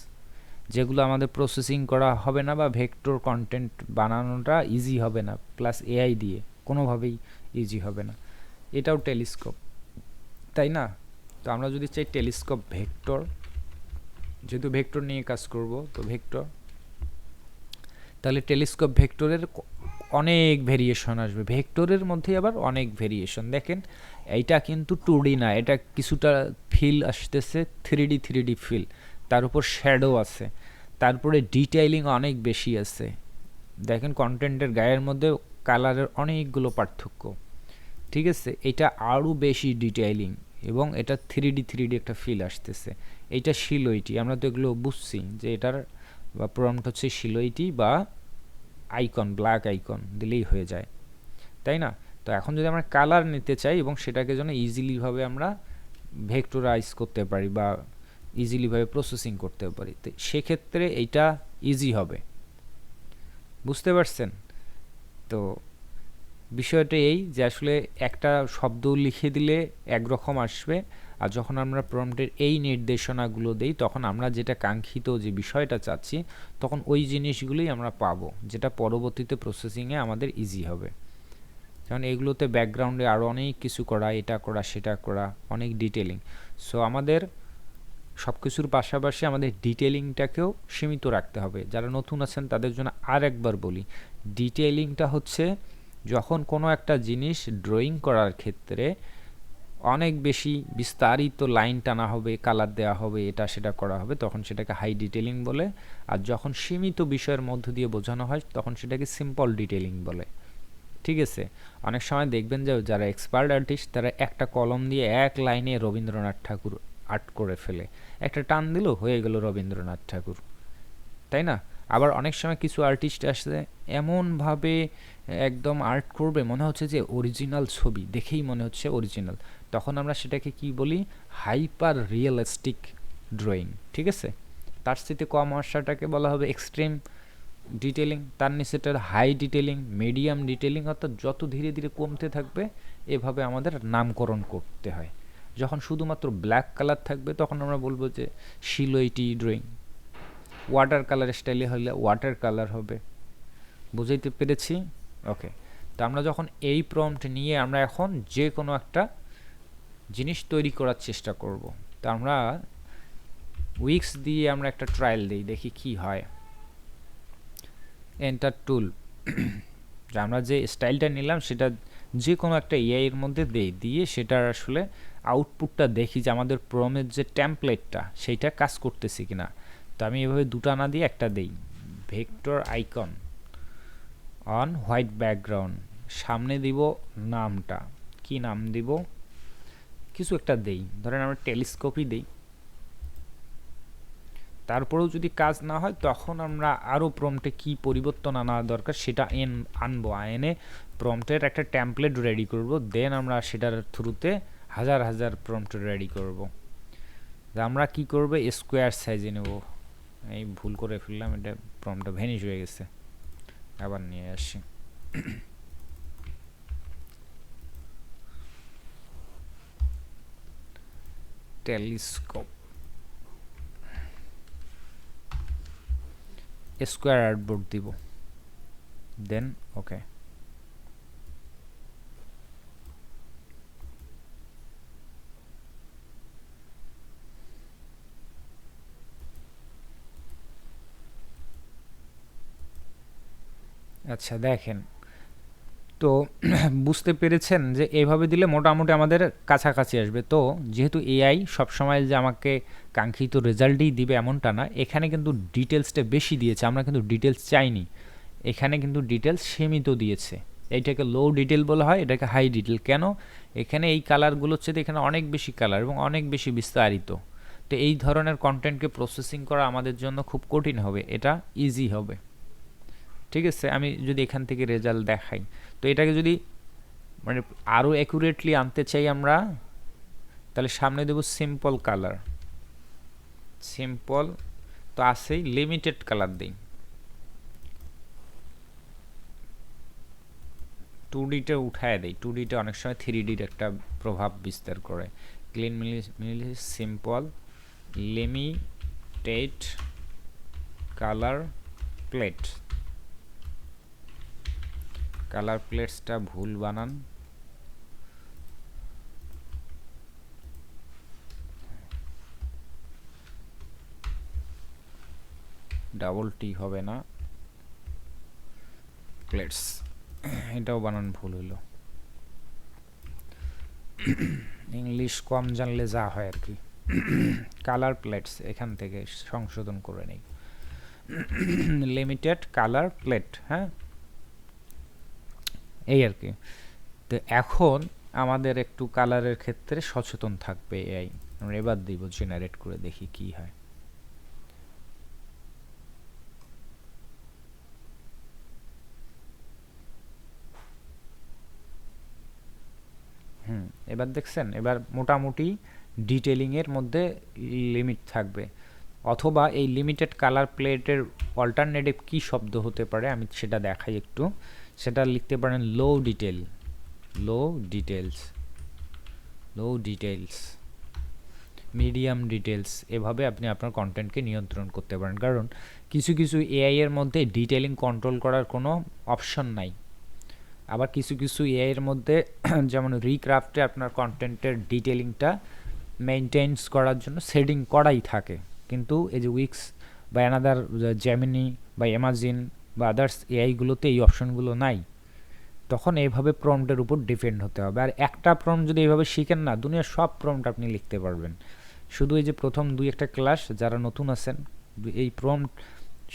যেগুলো আমাদের প্রসেসিং করা হবে না বা ভেক্টর কন্টেন্ট বানানোটা ইজি হবে না, প্লাস এআই দিয়ে কোনোভাবেই ইজি হবে না। এটাও টেলিস্কোপ, তাই না? তো আমরা যদি চাই টেলিস্কোপ ভেক্টর, যেহেতু ভেক্টর নিয়ে কাজ করব, তো ভেক্টর, তাহলে টেলিস্কোপ ভেক্টরের অনেক ভেরিয়েশন আসবে, ভেক্টরের মধ্যে আবার অনেক ভেরিয়েশন। দেখেন এইটা কিন্তু 2D না, এটা কিছুটা ফিল আসতেছে, 3D ফিল, তার উপর শ্যাডো আছে, তারপরে ডিটেইলিং অনেক বেশি আছে। দেখেন কন্টেন্টের গায়ের মধ্যে কালারের অনেকগুলো পার্থক্য, ঠিক আছে? এটা আরও বেশি ডিটেইলিং এবং এটা 3D একটা ফিল আসতেছে। এইটা শিলইটি, আমরা তো এগুলো বুঝছি যে এটার বা প্রম্পট হচ্ছে শিলইটি বা আইকন, ব্ল্যাক আইকন দিলেই হয়ে যায়, তাই না? তো এখন যদি আমরা কালার নিতে চাই এবং সেটাকে যেন ইজিলিভাবে আমরা ভেক্টরাইজ করতে পারি বা ইজিলিভাবে প্রসেসিং করতে পারি, তো সেক্ষেত্রে এইটা ইজি হবে। বুঝতে পারছেন? তো বিষয়টা এই যে আসলে একটা শব্দ লিখে দিলে একরকম আসবে, আর যখন আমরা প্রম্পটের এই নির্দেশনাগুলো দেই তখন আমরা যেটা কাঙ্ক্ষিত যে বিষয়টা চাচ্ছি তখন ওই জিনিসগুলোই আমরা পাবো, যেটা পরবর্তীতে প্রসেসিংয়ে আমাদের ইজি হবে। যেমন এগুলোতে ব্যাকগ্রাউন্ডে আরও অনেক কিছু করা, এটা করা সেটা করা, অনেক ডিটেলিং। সো আমাদের সব কিছুর পাশাপাশি আমাদের ডিটেলিংটাকেও সীমিত রাখতে হবে। যারা নতুন আছেন তাদের জন্য আর একবার বলি, ডিটেলিংটা হচ্ছে যখন কোনো একটা জিনিস ড্রয়িং করার ক্ষেত্রে অনেক বেশি বিস্তারিত লাইন টানা হবে, কালার দেওয়া হবে, এটা সেটা করা হবে, তখন সেটাকে হাই ডিটেলিং বলে। আর যখন সীমিত বিষয়ের মধ্য দিয়ে বোঝানো হয় তখন সেটাকে সিম্পল ডিটেলিং বলে, ঠিক আছে? অনেক সময় দেখবেন যে যারা এক্সপার্ট আর্টিস্ট তারা একটা কলম দিয়ে এক লাইনে রবীন্দ্রনাথ ঠাকুর আর্ট করে ফেলে, একটা টান দিল হয়ে গেল রবীন্দ্রনাথ ঠাকুর, তাই না? আবার অনেক সময় কিছু আর্টিস্ট আসে এমনভাবে একদম আর্ট করবে মনে হচ্ছে যে অরিজিনাল ছবি, দেখেই মনে হচ্ছে অরিজিনাল, তখন আমরা সেটাকে কি বলি? হাইপার রিয়েলিস্টিক ড্রয়িং, ঠিক আছে? তার সাথে কম আসাটাকে বলা হবে এক্সট্রিম ডিটেলিং, তার নিচেটার হাই ডিটেলিং, মিডিয়াম ডিটেলিং, অর্থাৎ যত ধীরে ধীরে কমতে থাকবে এভাবে আমাদের নামকরণ করতে হয়। যখন শুধুমাত্র ব্ল্যাক কালার থাকবে তখন আমরা বলবো যে শিলইটি ড্রয়িং, ওয়াটার কালার স্টাইলে হলে ওয়াটার কালার হবে। বুঝাইতে পেরেছি? ওকে। তো আমরা যখন এই প্রম্পট নিয়ে আমরা এখন যে কোনো একটা জিনিস তৈরি করার চেষ্টা করব, তো আমরা উইক্স দিয়ে আমরা একটা ট্রায়াল দিই, দেখি কি হয়। এন্টার টুল, আমরা যে স্টাইলটা নিলাম সেটা যে কোনো একটা এআই এর মধ্যে দিয়ে সেটার আসলে আউটপুটটা দেখি যে আমাদের প্রমের যে টেমপ্লেটটা সেইটা কাজ করতেছে কিনা। তো আমি এভাবে দুটা না দিয়ে একটা দেই, vector icon on white background, সামনে দিব নামটা, কি নাম দিব? কিছু একটা দেই, ধরেন আমরা টেলিস্কোপই দেই। তারপরেও যদি কাজ না হয় তখন আমরা আরও প্রম্পটে কি পরিবর্তন আনা দরকার সেটা আনবো, এনে প্রম্পটের একটা টেমপ্লেট রেডি করব, দেন আমরা সেটার থ্রুতে হাজার হাজার প্রম্পট রেডি করব। আমরা কি করব? স্কোয়ার সাইজে নেব, এই ভুল করে ফেললাম, এটা প্রম্পটটা ভ্যানিশ হয়ে গেছে, আবার নিয়ে আসি। টেলিস্কোপ স্কোয়ার আর্টবোর্ড দিব, দেন ওকে। আচ্ছা দেখেন তো বুঝতে পেরেছেন যে এইভাবে দিলে মোটামুটি আমাদের কাছাকাছি আসবে। তো যেহেতু এআই সবসময় যে আমাকে কাঙ্ক্ষিত রেজাল্টই দিবে এমনটা না, এখানে কিন্তু ডিটেলসটা বেশি দিয়েছে, আমরা কিন্তু ডিটেলস চাইনি, এখানে কিন্তু ডিটেলস সীমিত দিয়েছে। এইটাকে লো ডিটেল বলা হয়, এটাকে হাই ডিটেল। কেন? এখানে এই কালারগুলো হচ্ছে এখানে অনেক বেশি কালার এবং অনেক বেশি বিস্তারিত, তো এই ধরনের কন্টেন্টকে প্রসেসিং করা আমাদের জন্য খুব কঠিন হবে, এটা ইজি হবে, ঠিক আছে? আমি যদি এখান থেকে রেজাল্ট দেখাই, তো এটাকে যদি মানে আরও অ্যাকুরেটলি আনতে চাই আমরা, তাহলে সামনে দেব সিম্পল কালার, সিম্পল তো আছেই, লিমিটেড কালার দিই, 2Dটা উঠায় দেই, 2Dটা অনেক সময় 3Dর একটা প্রভাব বিস্তার করে। ক্লিন মিলি simple limited colour plate, colour প্লেটসটা ভুল বানান, ডাবল টি হবে না, প্লেটস, এটাও বানান ভুল হলো। ইংলিশ কম জানলে যা হয় আর কি। কালার প্লেটস এখান থেকে সংশোধন করে নেই, লিমিটেড কালার প্লেট, হ্যাঁ এই আর কি। তো এখন আমাদের একটু কালারের ক্ষেত্রে সচেতন থাকবে এআই। আমরা এবার দিব জেনারেট করে দেখি কি হয়। এবার দেখছেন, এবার মোটামুটি ডিটেলিংয়ের মধ্যে লিমিট থাকবে। অথবা এই লিমিটেড কালার প্লেটের অল্টারনেটিভ কি শব্দ হতে পারে আমি সেটা দেখাই একটু। সেটা লিখতে পারেন লো ডিটেল, লো ডিটেলস, লো ডিটেলস, মিডিয়াম ডিটেলস। এভাবে আপনি আপনার কন্টেন্টকে নিয়ন্ত্রণ করতে পারেন, কারণ কিছু কিছু এআই এর মধ্যে ডিটেলিং কন্ট্রোল করার কোনো অপশন নাই। আবার কিছু কিছু এআই এর মধ্যে যেমন রিক্রাফটে আপনার কন্টেন্টের ডিটেলিংটা মেনটেন্স করার জন্য সেটিং করাই থাকে, কিন্তু এই যে উইক্স বা অ্যানাদার জেমিনি বা ইমাজিন বা আদার্স এআইগুলোতে এই অপশনগুলো নাই। তখন এইভাবে প্রম্পটের উপর ডিপেন্ড হতে হবে। আর একটা প্রম্পট যদি এইভাবে শিখেন না, দুনিয়ার সব প্রম্পট আপনি লিখতে পারবেন। শুধু এই যে প্রথম দুই একটা ক্লাস যারা নতুন আছেন, এই প্রম্পট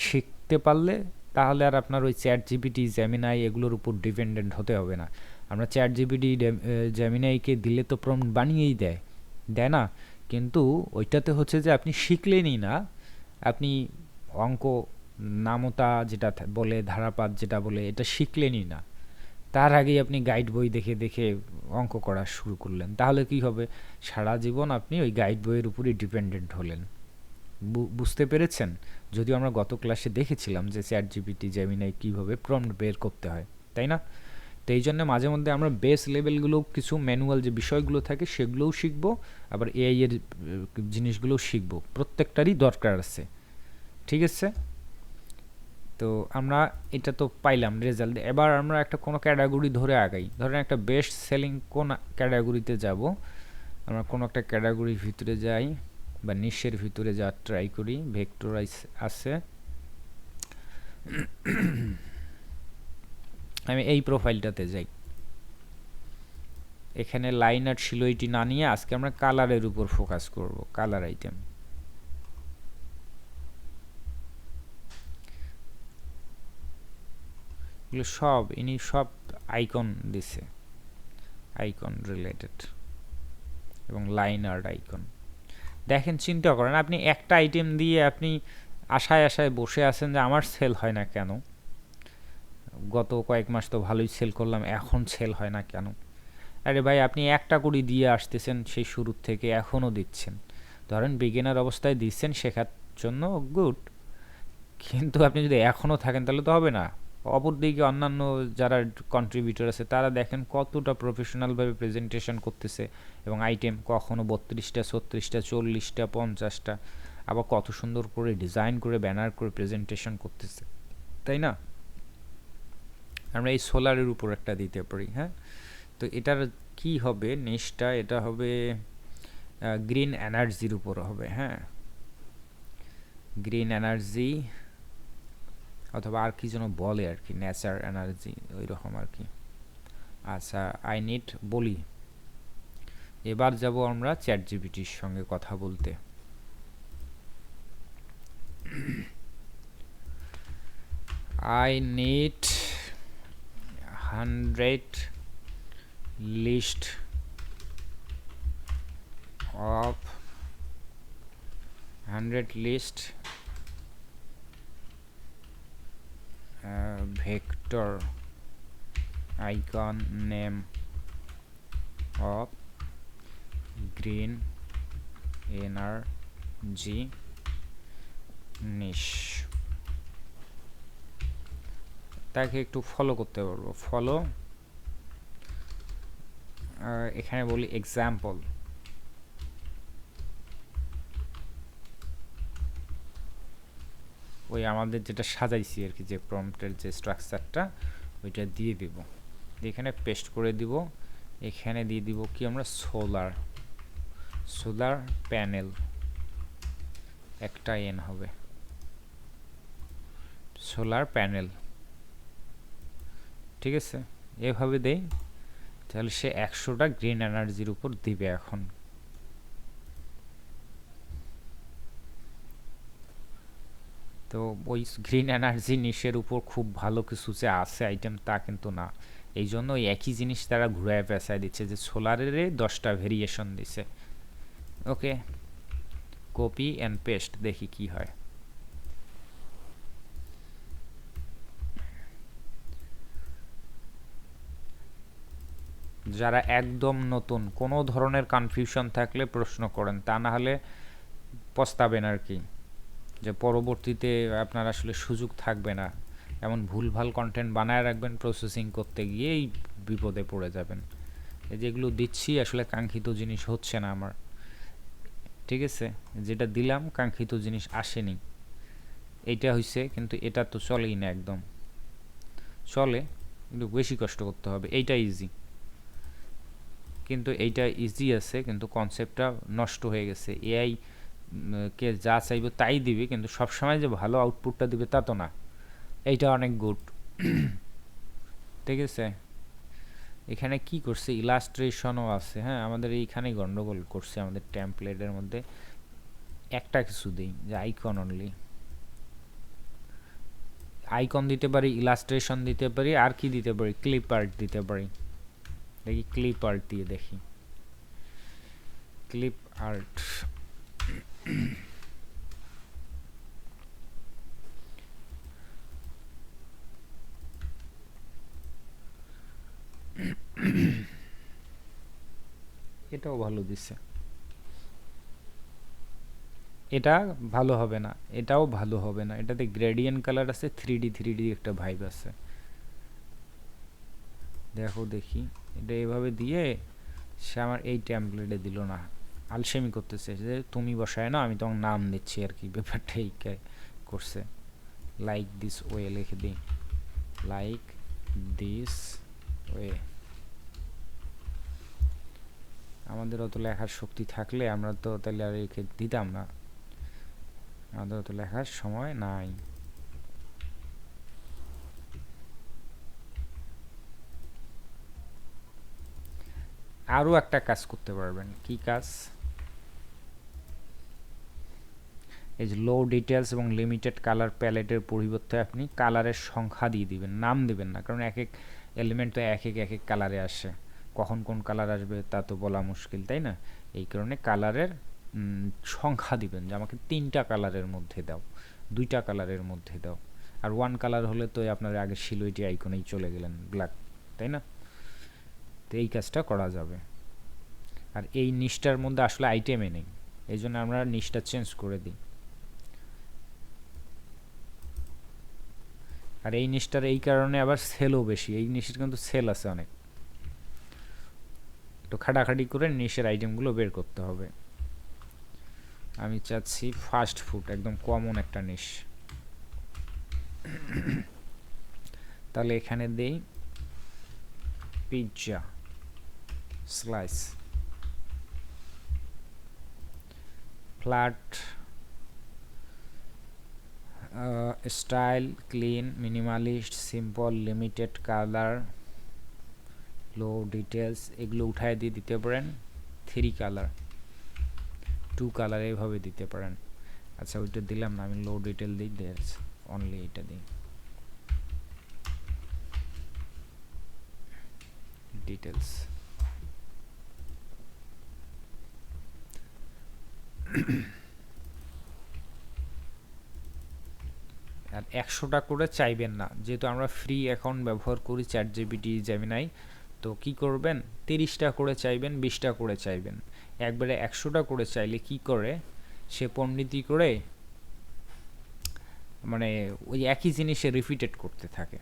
শিখতে পারলে তাহলে আর আপনার ওই চ্যাট জিপিটি, জেমিনাই এগুলোর উপর ডিপেন্ডেন্ট হতে হবে না। আমরা চ্যাট জিপিটি, জেমিনাইকে দিলে তো প্রম্পট বানিয়েই দেয়, দেয় না? কিন্তু ওইটাতে হচ্ছে যে আপনি শিখলেনই না, আপনি অঙ্ক নামতা যেটা বলে, ধারাপাত যেটা বলে, এটা শিখলেনই না। তার আগেই আপনি গাইড বই দেখে দেখে অঙ্ক করা শুরু করলেন, তাহলে কি হবে? সারা জীবন আপনি ওই গাইড বইয়ের উপরই ডিপেন্ডেন্ট হলেন। বুঝতে পেরেছেন? যদিও আমরা গত ক্লাসে দেখেছিলাম যে চ্যাট জিপিটি, জেমিনাই কীভাবে প্রম্পট বের করতে হয়, তাই না? তো এই জন্য মাঝে মধ্যে আমরা বেস লেভেলগুলো কিছু ম্যানুয়াল যে বিষয়গুলো থাকে সেগুলোও শিখবো, আবার এআই এর জিনিসগুলোও শিখবো, প্রত্যেকটারই দরকার আছে। ঠিক আছে? তো আমরা এটা তো পাইলাম রেজাল্ট। এবার আমরা একটা কোনো ক্যাটাগরি ধরে আগাই। ধরেন একটা বেস্ট সেলিং কোন ক্যাটাগরিতে যাব, আমরা কোনো একটা ক্যাটাগরির ভিতরে যাই বা নিশের ভিতরে যাওয়ার ট্রাই করি। ভেক্টরাইজ আছে, আমি এই প্রোফাইলটাতে যাই। এখানে লাইন আর শিলোইটি না নিয়ে আজকে আমরা কালারের উপর ফোকাস করব, কালার আইটেম। এগুলো সব ইনি সব আইকন দিছে, আইকন রিলেটেড এবং লাইন আর্ট আইকন। দেখেন, চিন্তা করেন আপনি একটা আইটেম দিয়ে আপনি আশায় আশায় বসে আছেন যে আমার সেল হয় না কেন, গত কয়েক মাস তো ভালোই সেল করলাম, এখন সেল হয় না কেন? আরে ভাই, আপনি একটা করে দিয়ে আসতেছেন সেই শুরুর থেকে, এখনও দিচ্ছেন। ধরেন বিগিনার অবস্থায় দিচ্ছেন শেখার জন্য, গুড, কিন্তু আপনি যদি এখনও থাকেন তাহলে তো হবে না। অপরদিকে অন্যান্য যারা কন্ট্রিবিউটর আছে তারা দেখেন কতটা প্রফেশনালভাবে প্রেজেন্টেশন করতেছে, এবং আইটেম কখনো 32টা, 36টা, 40টা, 50টা, আবার কত সুন্দর করে ডিজাইন করে ব্যানার করে প্রেজেন্টেশন করতেছে, তাই না? আমরা এই সোলারের উপর একটা দিতে পারি। হ্যাঁ, তো এটার কি হবে নিশটা? এটা হবে গ্রিন এনার্জির উপর হবে। হ্যাঁ, গ্রিন এনার্জি অথবা আর কি যেন বলে আর কি, ন্যাচার এনার্জি, ওই রকম আর কি। আচ্ছা, আই নিড বলি। এবার যাব আমরা চ্যাট জিপিটির সঙ্গে কথা বলতে। I need 100 list of 100 list vector icon name of green energy niche। তাকে একটু ফলো করতে পারবো। ফলো, এখানে বলি এক্সাম্পল। ওই আমাদের যেটা সাজাইছি আর কি, যে প্রম্পটের যে স্ট্রাকচারটা, ওইটা দিয়ে দিব, এখানে পেস্ট করে দিব। এখানে দিয়ে দিব কি আমরা, সোলার, সোলার প্যানেল, একটা এন হবে। সোলার প্যানেল, ঠিক আছে, এভাবে দেই, তাহলে সে 100টা গ্রিন এনার্জির উপর দিবে। এখন তো ওই গ্রিন এনার্জি নিশের উপর খুব ভালো কিছু যে আছে আইটেম তা কিন্তু না, এই জন্য ওই একই জিনিস তারা ঘুরায় পেঁচায় দিচ্ছে যে সোলারের 10টা ভেরিয়েশন দিছে। ওকে, কপি অ্যান্ড পেস্ট, দেখি কি হয়। যারা একদম নতুন, কোনো ধরনের কনফিউশন থাকলে প্রশ্ন করেন, তা না হলে পস্তাবেন আর কি, যে পরবর্তীতে আপনার আসলে সুযোগ থাকবে না, এমন ভুলভাল কন্টেন্ট বানায় রাখবেন প্রসেসিং করতে গিয়েই বিপদে পড়ে যাবেন। এই যেগুলো দিচ্ছি আসলে কাঙ্ক্ষিত জিনিস হচ্ছে না আমার, ঠিক আছে, যেটা দিলাম কাঙ্ক্ষিত জিনিস আসেনি। এইটা হইছে, কিন্তু এটা তো চলেই না, একদম চলে কিন্তু বেশি কষ্ট করতে হবে। এইটা ইজি, কিন্তু এইটা ইজি আছে, কিন্তু কনসেপ্টটা নষ্ট হয়ে গেছে। এআই কে যা চাইবে তাই দিবে, কিন্তু সবসময় যে ভালো আউটপুটটা দিবে তা তো না। এইটা অনেক গুড, ঠিক আছে। এখানে কি করছে, ইলাস্ট্রেশনও আছে, হ্যাঁ, আমাদের এইখানেই গন্ডগোল করছে আমাদের টেমপ্লেটের মধ্যে। একটা কিছু দিই যে আইকন অনলি, আইকন দিতে পারি, ইলাস্ট্রেশন দিতে পারি, আর কি দিতে পারি, ক্লিপ আর্ট দিতে পারি। দেখি ক্লিপ আর্ট দিয়ে দেখি, ক্লিপ আর্ট। এটাও ভালো দিছে, এটা ভালো হবে না, এটাও ভালো হবে না, এটাতে গ্রেডিয়েন্ট কালার আছে, 3D একটা ভাইব আছে। দেখো দেখি, এটা এভাবে দিয়ে সে আমার এই টেমপ্লেটে দিল না, আলসেমি করতেছে যে তুমি বসায় না, আমি তোমার নাম দিচ্ছি আর কি, ব্যাপারটা এই করছে। লাইক দিস ওয়ে লিখে দিই, লাইক দিস ওয়ে। আমাদের অত লেখার শক্তি থাকলে আমরা তো তাহলে আর রেখে দিতাম না, আমাদের অত লেখার সময় নাই। আরও একটা কাজ করতে পারবেন, কি কাজ, এই যে লো ডিটেলস এবং লিমিটেড কালার প্যালেটের পরিবর্তে আপনি কালারের সংখ্যা দিয়ে দিবেন, নাম দিবেন না, কারণ এক এক এলিমেন্ট তো এক এক কালারে আসে, কখন কোন কালার আসবে তা তো বলা মুশকিল, তাই না। এই কারণে কালারের সংখ্যা দিবেন, যে আমাকে 3টা কালারের মধ্যে দাও, 2টা কালারের মধ্যে দাও। আর 1 কালার হলে তো আপনার আগে সিলুইটি আইকনেই চলে গেলেন, ব্ল্যাক, তাই না। তো এই কাজটা করা যাবে। আর এই নিচটার মধ্যে আসলে আইটেমে নেই, এই জন্য আমরা নিচটা চেঞ্জ করে দিই। আর এই নিচটার এই কারণে আবার সেলও বেশি, এই নিচের কিন্তু সেল আছে অনেক, একটু খাটাখাটি করে নিচের আইটেমগুলো বের করতে হবে। আমি চাচ্ছি ফাস্ট ফুড, একদম কমন একটা নিশ, তাহলে এখানে দেই pizza slice, flat style, clean, minimalist, simple, limited colour, low details, এগুলো উঠায় দিয়ে দিতে পারেন 3 কালার, 2 কালার, এইভাবে দিতে পারেন। আচ্ছা ওইটা দিলাম না, আমি লো ডিটেল দিই, দেয়ার্স অনলি এটা দিই, ডিটেলস। আর 100টা করে চাইবেন না, যেহেতু আমরা ফ্রি অ্যাকাউন্ট ব্যবহার করি চ্যাট জিপিটি, জেমিনাই, তো কি করবেন, 30টা করে চাইবেন, 20টা করে চাইবেন। একবারে 100টা করে চাইলে কি করে, সে পণ্ডিতি করে মানে ওই একই জিনিসে রিপিটেড করতে থাকে,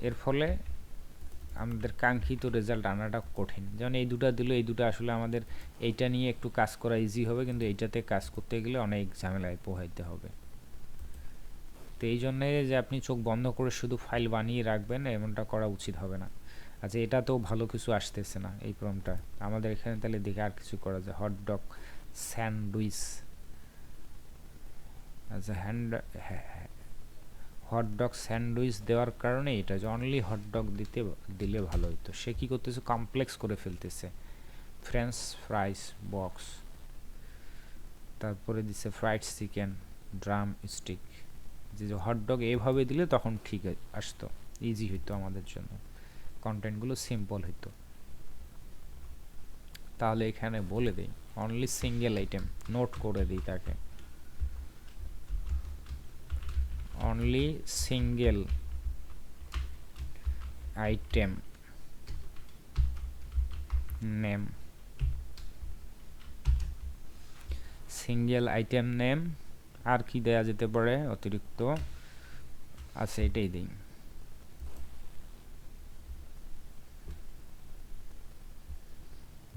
এর ফলে আমাদের কাঙ্ক্ষিত রেজাল্ট আনাটা কঠিন। যেমন এই দুটো দিল, এই দুটো আসলে আমাদের এইটা নিয়ে একটু কাজ করা ইজি হবে, কিন্তু এইটাতে কাজ করতে গেলে অনেক ঝামেলায় পোহাইতে হবে। তো এই জন্যে যে আপনি চোখ বন্ধ করে শুধু ফাইল বানিয়ে রাখবেন, এমনটা করা উচিত হবে না। আচ্ছা এটা তো ভালো কিছু আসতেছে না এই প্রমটা, আমাদের এখানে তাহলে দেখে আর কিছু করা যায়, হট ডগ স্যান্ডউইচ। আচ্ছা হটডগ স্যান্ডউইচ দেওয়ার কারণে এটা যে অনলি হটডগ দিলে ভালো হতো। সে কি করতেছে, কমপ্লেক্স করে ফেলতেছে। ফ্রেঞ্চ ফ্রাইস বক্স, তারপরে দিছে ফ্রাইড চিকেন ড্রাম স্টিক। যে হটডগ এইভাবে দিলে তখন ঠিক আসতো, ইজি হইতো আমাদের জন্য, কন্টেন্টগুলো সিম্পল হইতো। তাহলে এখানে বলে দিই অনলি সিঙ্গেল আইটেম, নোট করে দিই তাকে, only single item name, single item name. আর কি দেয়া যেতে পারে অতিরিক্ত আছে, এটাই দিই।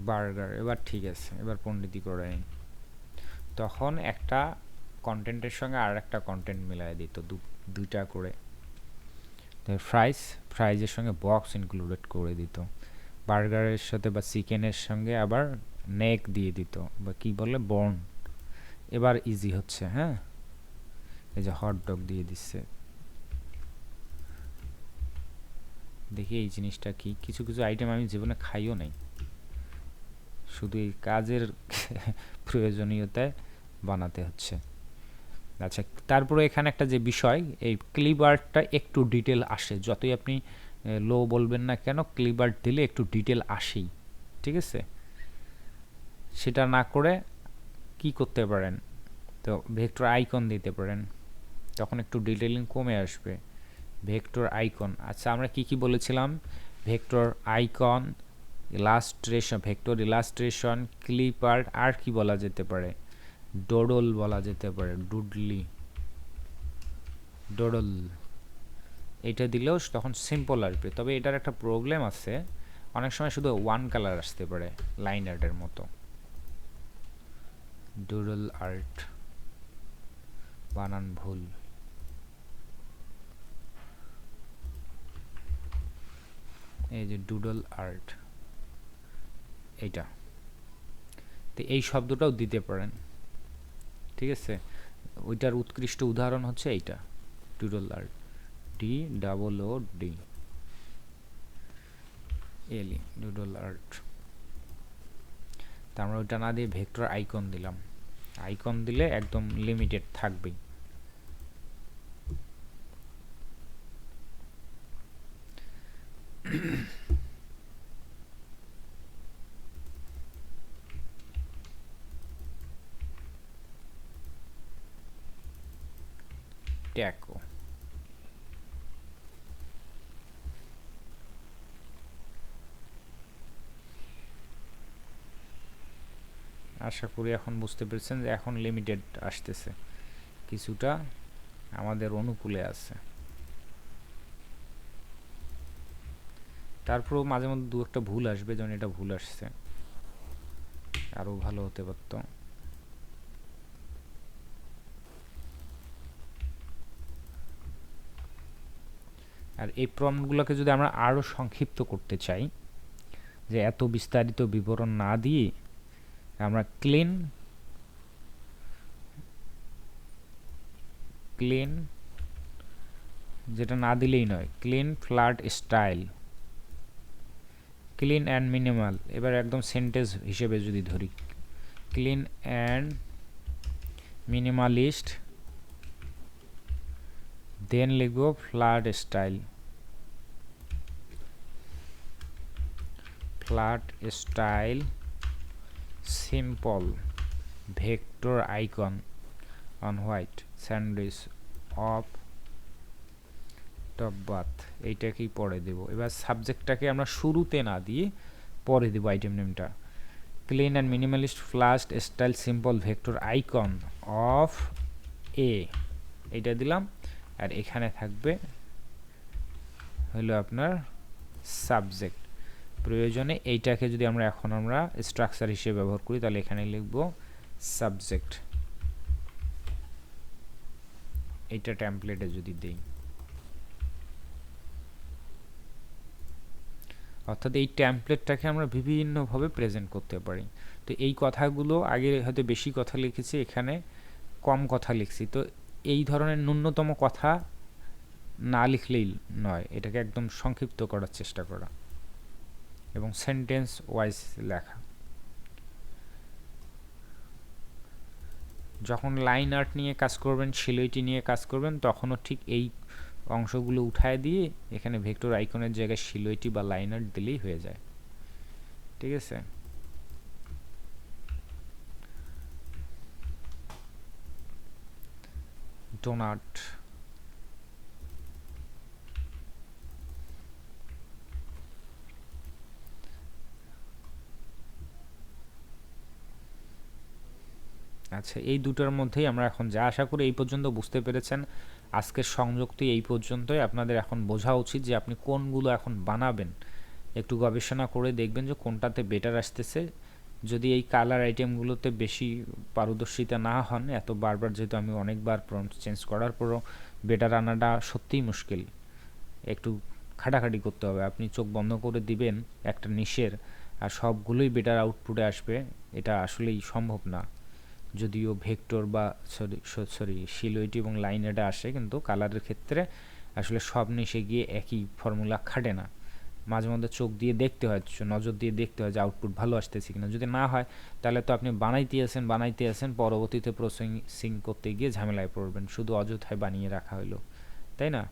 বার্গার, এবার ঠিক আছে, এবার পণ্ডিতি করে নিই। তখন একটা কন্টেন্টের সঙ্গে আর একটা কন্টেন্ট মিলাই দিত, দুইটা করে। ফ্রাইজের সঙ্গে বক্স ইনক্লুডেড করে দিত, বার্গারের সাথে বা চিকেনের সঙ্গে আবার নেক দিয়ে দিত, বা কি বলে বর্ন। এবার ইজি হচ্ছে। হ্যাঁ, এই যে হটডগ দিয়ে দিচ্ছে। দেখি এই জিনিসটা কি, কিছু কিছু আইটেম আমি জীবনে খাইও নাই, শুধু এই কাজের প্রয়োজনীয়তায় বানাতে হচ্ছে। আচ্ছা, তারপরে এখানে একটা যে বিষয়, এই ক্লিবারটা একটু ডিটেল আসে, যতই আপনি লো বলবেন না কেন, ক্লিবার দিলে একটু ডিটেল আসেই, ঠিক আছে? সেটা না করে কি করতে পারেন, তো ভেক্টর আইকন দিতে পারেন, তখন একটু ডিটেলিং কমে আসবে। ভেক্টর আইকন, আচ্ছা আমরা কি কি বলেছিলাম, vector icon, illustration, vector illustration, clip art, আর কি বলা যেতে পারে, ডোডল বলা যেতে পারে, ডোডল। এটা দিলেও তখন সিম্পল আসবে, তবে এটার একটা প্রবলেম আছে, অনেক সময় শুধু ওয়ান কালার আসতে পারে লাইন আর্টের মতো। ডোডল আর্ট, বানান ভুল, এই যে ডুডল আর্ট, এইটা, তো এই শব্দটাও দিতে পারেন, ঠিক আছে? ওইটার উৎকৃষ্ট উদাহরণ হচ্ছে এইটা, doodle art, DOODLE, doodle art. তা আমরা ওইটা না দিয়ে ভেক্টর আইকন দিলাম, আইকন দিলে একদম লিমিটেড থাকবেই। ট্যাকো, আশা করি এখন বুঝতে পেরেছেন যে এখন লিমিটেড আসতেছে, কিছুটা আমাদের অনুকূলে আছে। তারপরেও মাঝে মধ্যে দু একটা ভুল আসবে, যেমন এটা ভুল আসছে, আরও ভালো হতে পারত। আর এই প্রম্পটগুলোকে যদি আমরা আরও সংক্ষিপ্ত করতে চাই, যে এত বিস্তারিত বিবরণ না দিয়ে আমরা ক্লিন যেটা না দিলেই নয়, clean flat style, clean and minimal, এবার একদম সেন্টেন্স হিসেবে যদি ধরি, ক্লিন অ্যান্ড মিনিমালিস্ট, দেন লিখব flat style, simple, vector icon on white, sandwich of top bath, এইটাকেই পরে দেব। এবার সাবজেক্টটাকে আমরা শুরুতে না দিয়ে পরে দেব আইটেম নেমটা, clean and minimalist flat style simple vector icon of a, এইটা দিলাম। আর এখানে থাকবে হলো আপনার সাবজেক্ট। প্রয়োজনে এইটাকে যদি আমরা এখন স্ট্রাকচার হিসেবে ব্যবহার করি, তাহলে এখানে লিখব সাবজেক্ট, এইটা টেমপ্লেটে যদি দেই, অর্থাৎ এই টেমপ্লেটটাকে আমরা বিভিন্নভাবে প্রেজেন্ট করতে পারি। তো এই কথাগুলো আগে হয়তো বেশি কথা লিখেছি, এখানে কম কথা লিখছি, তো এই ধরনের ন্যূনতম কথা না লিখলেই নয়, এটাকে একদম সংক্ষিপ্ত করার চেষ্টা করা এবং সেন্টেন্স ওয়াইজ লেখা। যখন লাইন আর্ট নিয়ে কাজ করবেন, শিলইটি নিয়ে কাজ করবেন, তখনও ঠিক এই অংশগুলো উঠায় দিয়ে এখানে ভেক্টর আইকনের জায়গায় শিলইটি বা লাইন আর্ট দিলেই হয়ে যায়। ঠিক আছে, ডোনাট আচ্ছা, এই দুটোর মধ্যেই আমরা এখন যা আশা করি এই পর্যন্ত বুঝতে পেরেছেন। আজকের সংযুক্তি এই পর্যন্তই। আপনাদের এখন বোঝা উচিত যে আপনি কোনগুলো এখন বানাবেন। একটু গবেষণা করে দেখবেন যে কোনটাতে বেটার আসতেছে। যদি এই কালার আইটেমগুলোতে বেশি পারদর্শিতা না হন, এত বারবার যেহেতু আমি অনেকবার প্রম্পট চেঞ্জ করার পরও বেটার আনাটা সত্যিই মুশকিল, একটু খাটাখাটি করতে হবে। আপনি চোখ বন্ধ করে দিবেন একটা নিশের আর সবগুলোই বেটার আউটপুটে আসবে, এটা আসলেই সম্ভব না। যদিও ভেক্টর বা সরি শিলইটি এবং লাইন এটা আসে, কিন্তু কালারের ক্ষেত্রে আসলে সব নিশে গিয়ে একই ফর্মুলা খাটে না। মাঝে মধ্যে চোখ দিয়ে দেখতে হয়, নজর দিয়ে দেখতে হয় যে আউটপুট ভালো আসতেছে কিনা। যদি না হয় তাহলে তো আপনি বানাইতে আছেন, পরবর্তীতে প্রসেসিং করতে গিয়ে ঝামেলায় পড়বেন, শুধু অযথায় বানিয়ে রাখা হলো, তাই না?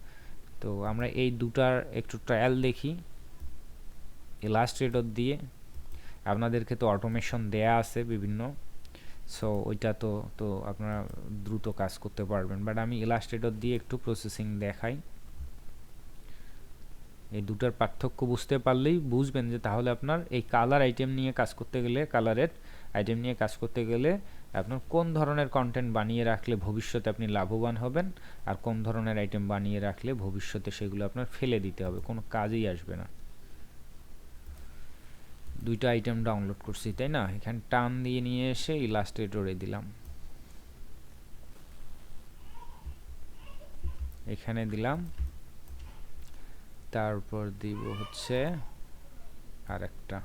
তো আমরা এই দুটার একটু ট্রায়াল দেখি ইলাস্ট্রেটর দিয়ে। আপনাদেরকে তো অটোমেশন দেয়া আছে বিভিন্ন, সো ওইটা তো আপনারা দ্রুত কাজ করতে পারবেন, বাট আমি ইলাস্ট্রেটর দিয়ে একটু প্রসেসিং দেখাই। এই দুটার পার্থক্য বুঝতে পারলেই বুঝবেন যে তাহলে আপনার এই কালার আইটেম নিয়ে কাজ করতে গেলে, কালারের আইটেম নিয়ে কাজ করতে গেলে আপনার কোন ধরনের কন্টেন্ট বানিয়ে রাখলে ভবিষ্যতে আপনি লাভবান হবেন, আর কোন ধরনের আইটেম বানিয়ে রাখলে ভবিষ্যতে সেগুলো আপনার ফেলে দিতে হবে, কোনো কাজেই আসবে না। দুইটা আইটেম ডাউনলোড করছি, তাই না? এখানে টান দিয়ে নিয়ে এসে ইলাস্ট্রেটরে দিলাম, এখানে দিলাম, তারপর দিব হচ্ছে আরেকটা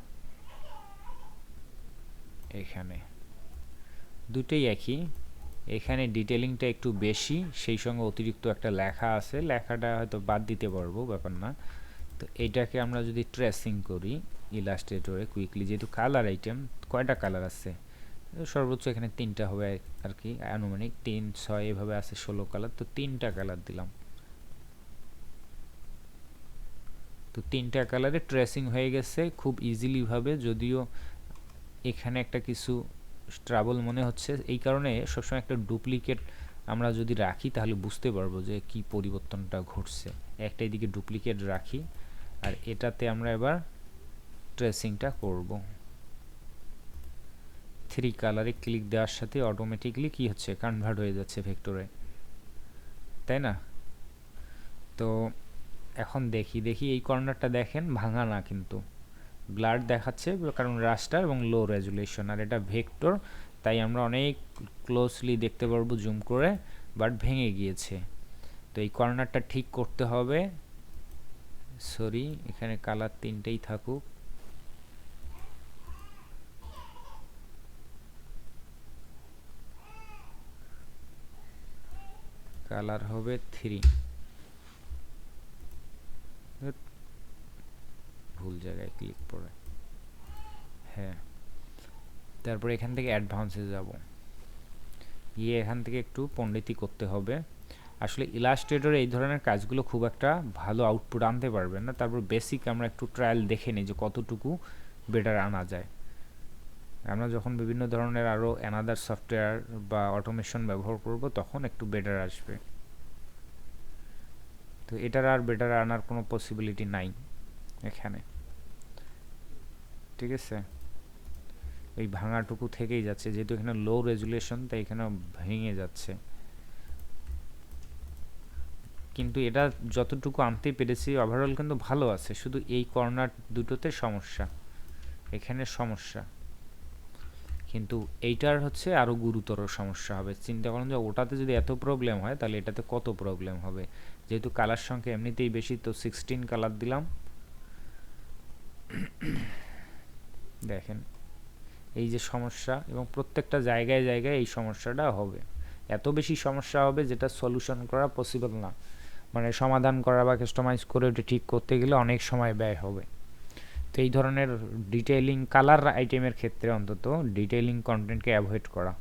এখানে। দুটোই একই, এখানে ডিটেলিংটা একটু বেশি, সেই সঙ্গে অতিরিক্ত একটা লেখা আছে, লেখাটা হয়তো বাদ দিতে পারবো, ব্যাপার না। তো এইটাকে আমরা যদি ট্রেসিং করি ইলাস্ট্রেটরে কুইকলি, যেহেতু কালার আইটেম, কয়টা কালার আছে? সর্বোচ্চ এখানে 3টা হবে আর কি, আনুমানিক 3 6 এভাবে আছে 16 কালার, তো 3টা কালার দিলাম। তো 3টা কালারে ট্রেসিং হয়ে গেছে খুব ইজিলি ভাবে, যদিও এখানে একটা কিছু ট্রাবল মনে হচ্ছে। এই কারণে সবসময় একটা ডুপ্লিকেট আমরা যদি রাখি তাহলে বুঝতে পারবো যে কি পরিবর্তনটা ঘটছে। একটা এদিকে ডুপ্লিকেট রাখি, আর এটাতে আমরা এবার ট্রেসিংটা করব। 3 কালারে ক্লিক দেওয়ার সাথে অটোমেটিকলি কি হচ্ছে, কনভার্ট হয়ে যাচ্ছে ভেক্টরে, তাই না? তো এখন দেখি এই কর্নারটা দেখেন ভাঙা না, কিন্তু ব্লাড দেখাচ্ছে, কারণ রাস্টার এবং লো রেজুলেশন, আর এটা ভেক্টর, তাই আমরা অনেক ক্লোজলি দেখতে পারবো জুম করে, বাট ভেঙে গিয়েছে। তো এই কর্নারটা ঠিক করতে হবে। সরি, এখানে কালার 3টেই থাকুক, কালার হবে 3, ভুল জায়গায় ক্লিক করে, হ্যাঁ। তারপর এখান থেকে অ্যাডভান্সে যাব, এখান থেকে একটু পণ্ডিতি করতে হবে। আসলে ইলাস্ট্রেটরে এই ধরনের কাজগুলো খুব একটা ভালো আউটপুট আনতে পারবেন না। তারপর বেসিক আমরা একটু ট্রায়াল দেখে নিই যে কতটুকু বেটার আনা যায়। আমরা যখন বিভিন্ন ধরনের আরও অ্যানাদার সফটওয়্যার বা অটোমেশন ব্যবহার করব তখন একটু বেটার আসবে। তো এটার আর বেটার আনার কোনো পসিবিলিটি নাই এখানে, ঠিক আছে? এই ভাঙাটুকু থেকেই যাচ্ছে, যেহেতু এখানে লো রেজুলেশন তাই এখানে ভেঙে যাচ্ছে। কিন্তু এটা যতটুকু আনতে পেরেছি ওভারঅল কিন্তু ভালো আছে, শুধু এই কর্নার দুটোতে সমস্যা, এখানে সমস্যা। কিন্তু এইটার হচ্ছে আরও গুরুতর সমস্যা হবে। চিন্তা করুন যে ওটাতে যদি এত প্রবলেম হয় তাহলে এটাতে কত প্রবলেম হবে। যেহেতু কালার সংখ্যা এমনিতেই বেশি, তো 16 কালার দিলাম। দেখেন এই যে সমস্যা, এবং প্রত্যেকটা জায়গায় জায়গায় এই সমস্যাটা হবে, এত বেশি সমস্যা হবে যেটা সলিউশন করা পসিবল না। মানে সমাধান করা বা কাস্টমাইজ করে ওটা ঠিক করতে গেলে অনেক সময় ব্যয় হবে। তো এই ধরনের ডিটেইলিং কালার আইটেমের ক্ষেত্রে অন্তত ডিটেইলিং কন্টেন্টকে অ্যাভয়েড করা,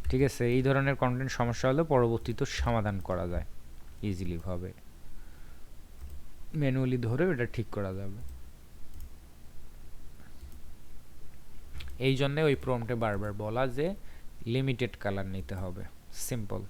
ঠিক আছে? এই ধরনের কন্টেন্ট সমস্যা হলে পরবর্তীতে সমাধান করা যায় ইজিলি ভাবে, ম্যানুয়ালি ধরে এটা ঠিক করা যাবে। এই জন্য ওই প্রম্পটে বারবার বলা যে লিমিটেড কালার নিতে হবে, সিম্পল।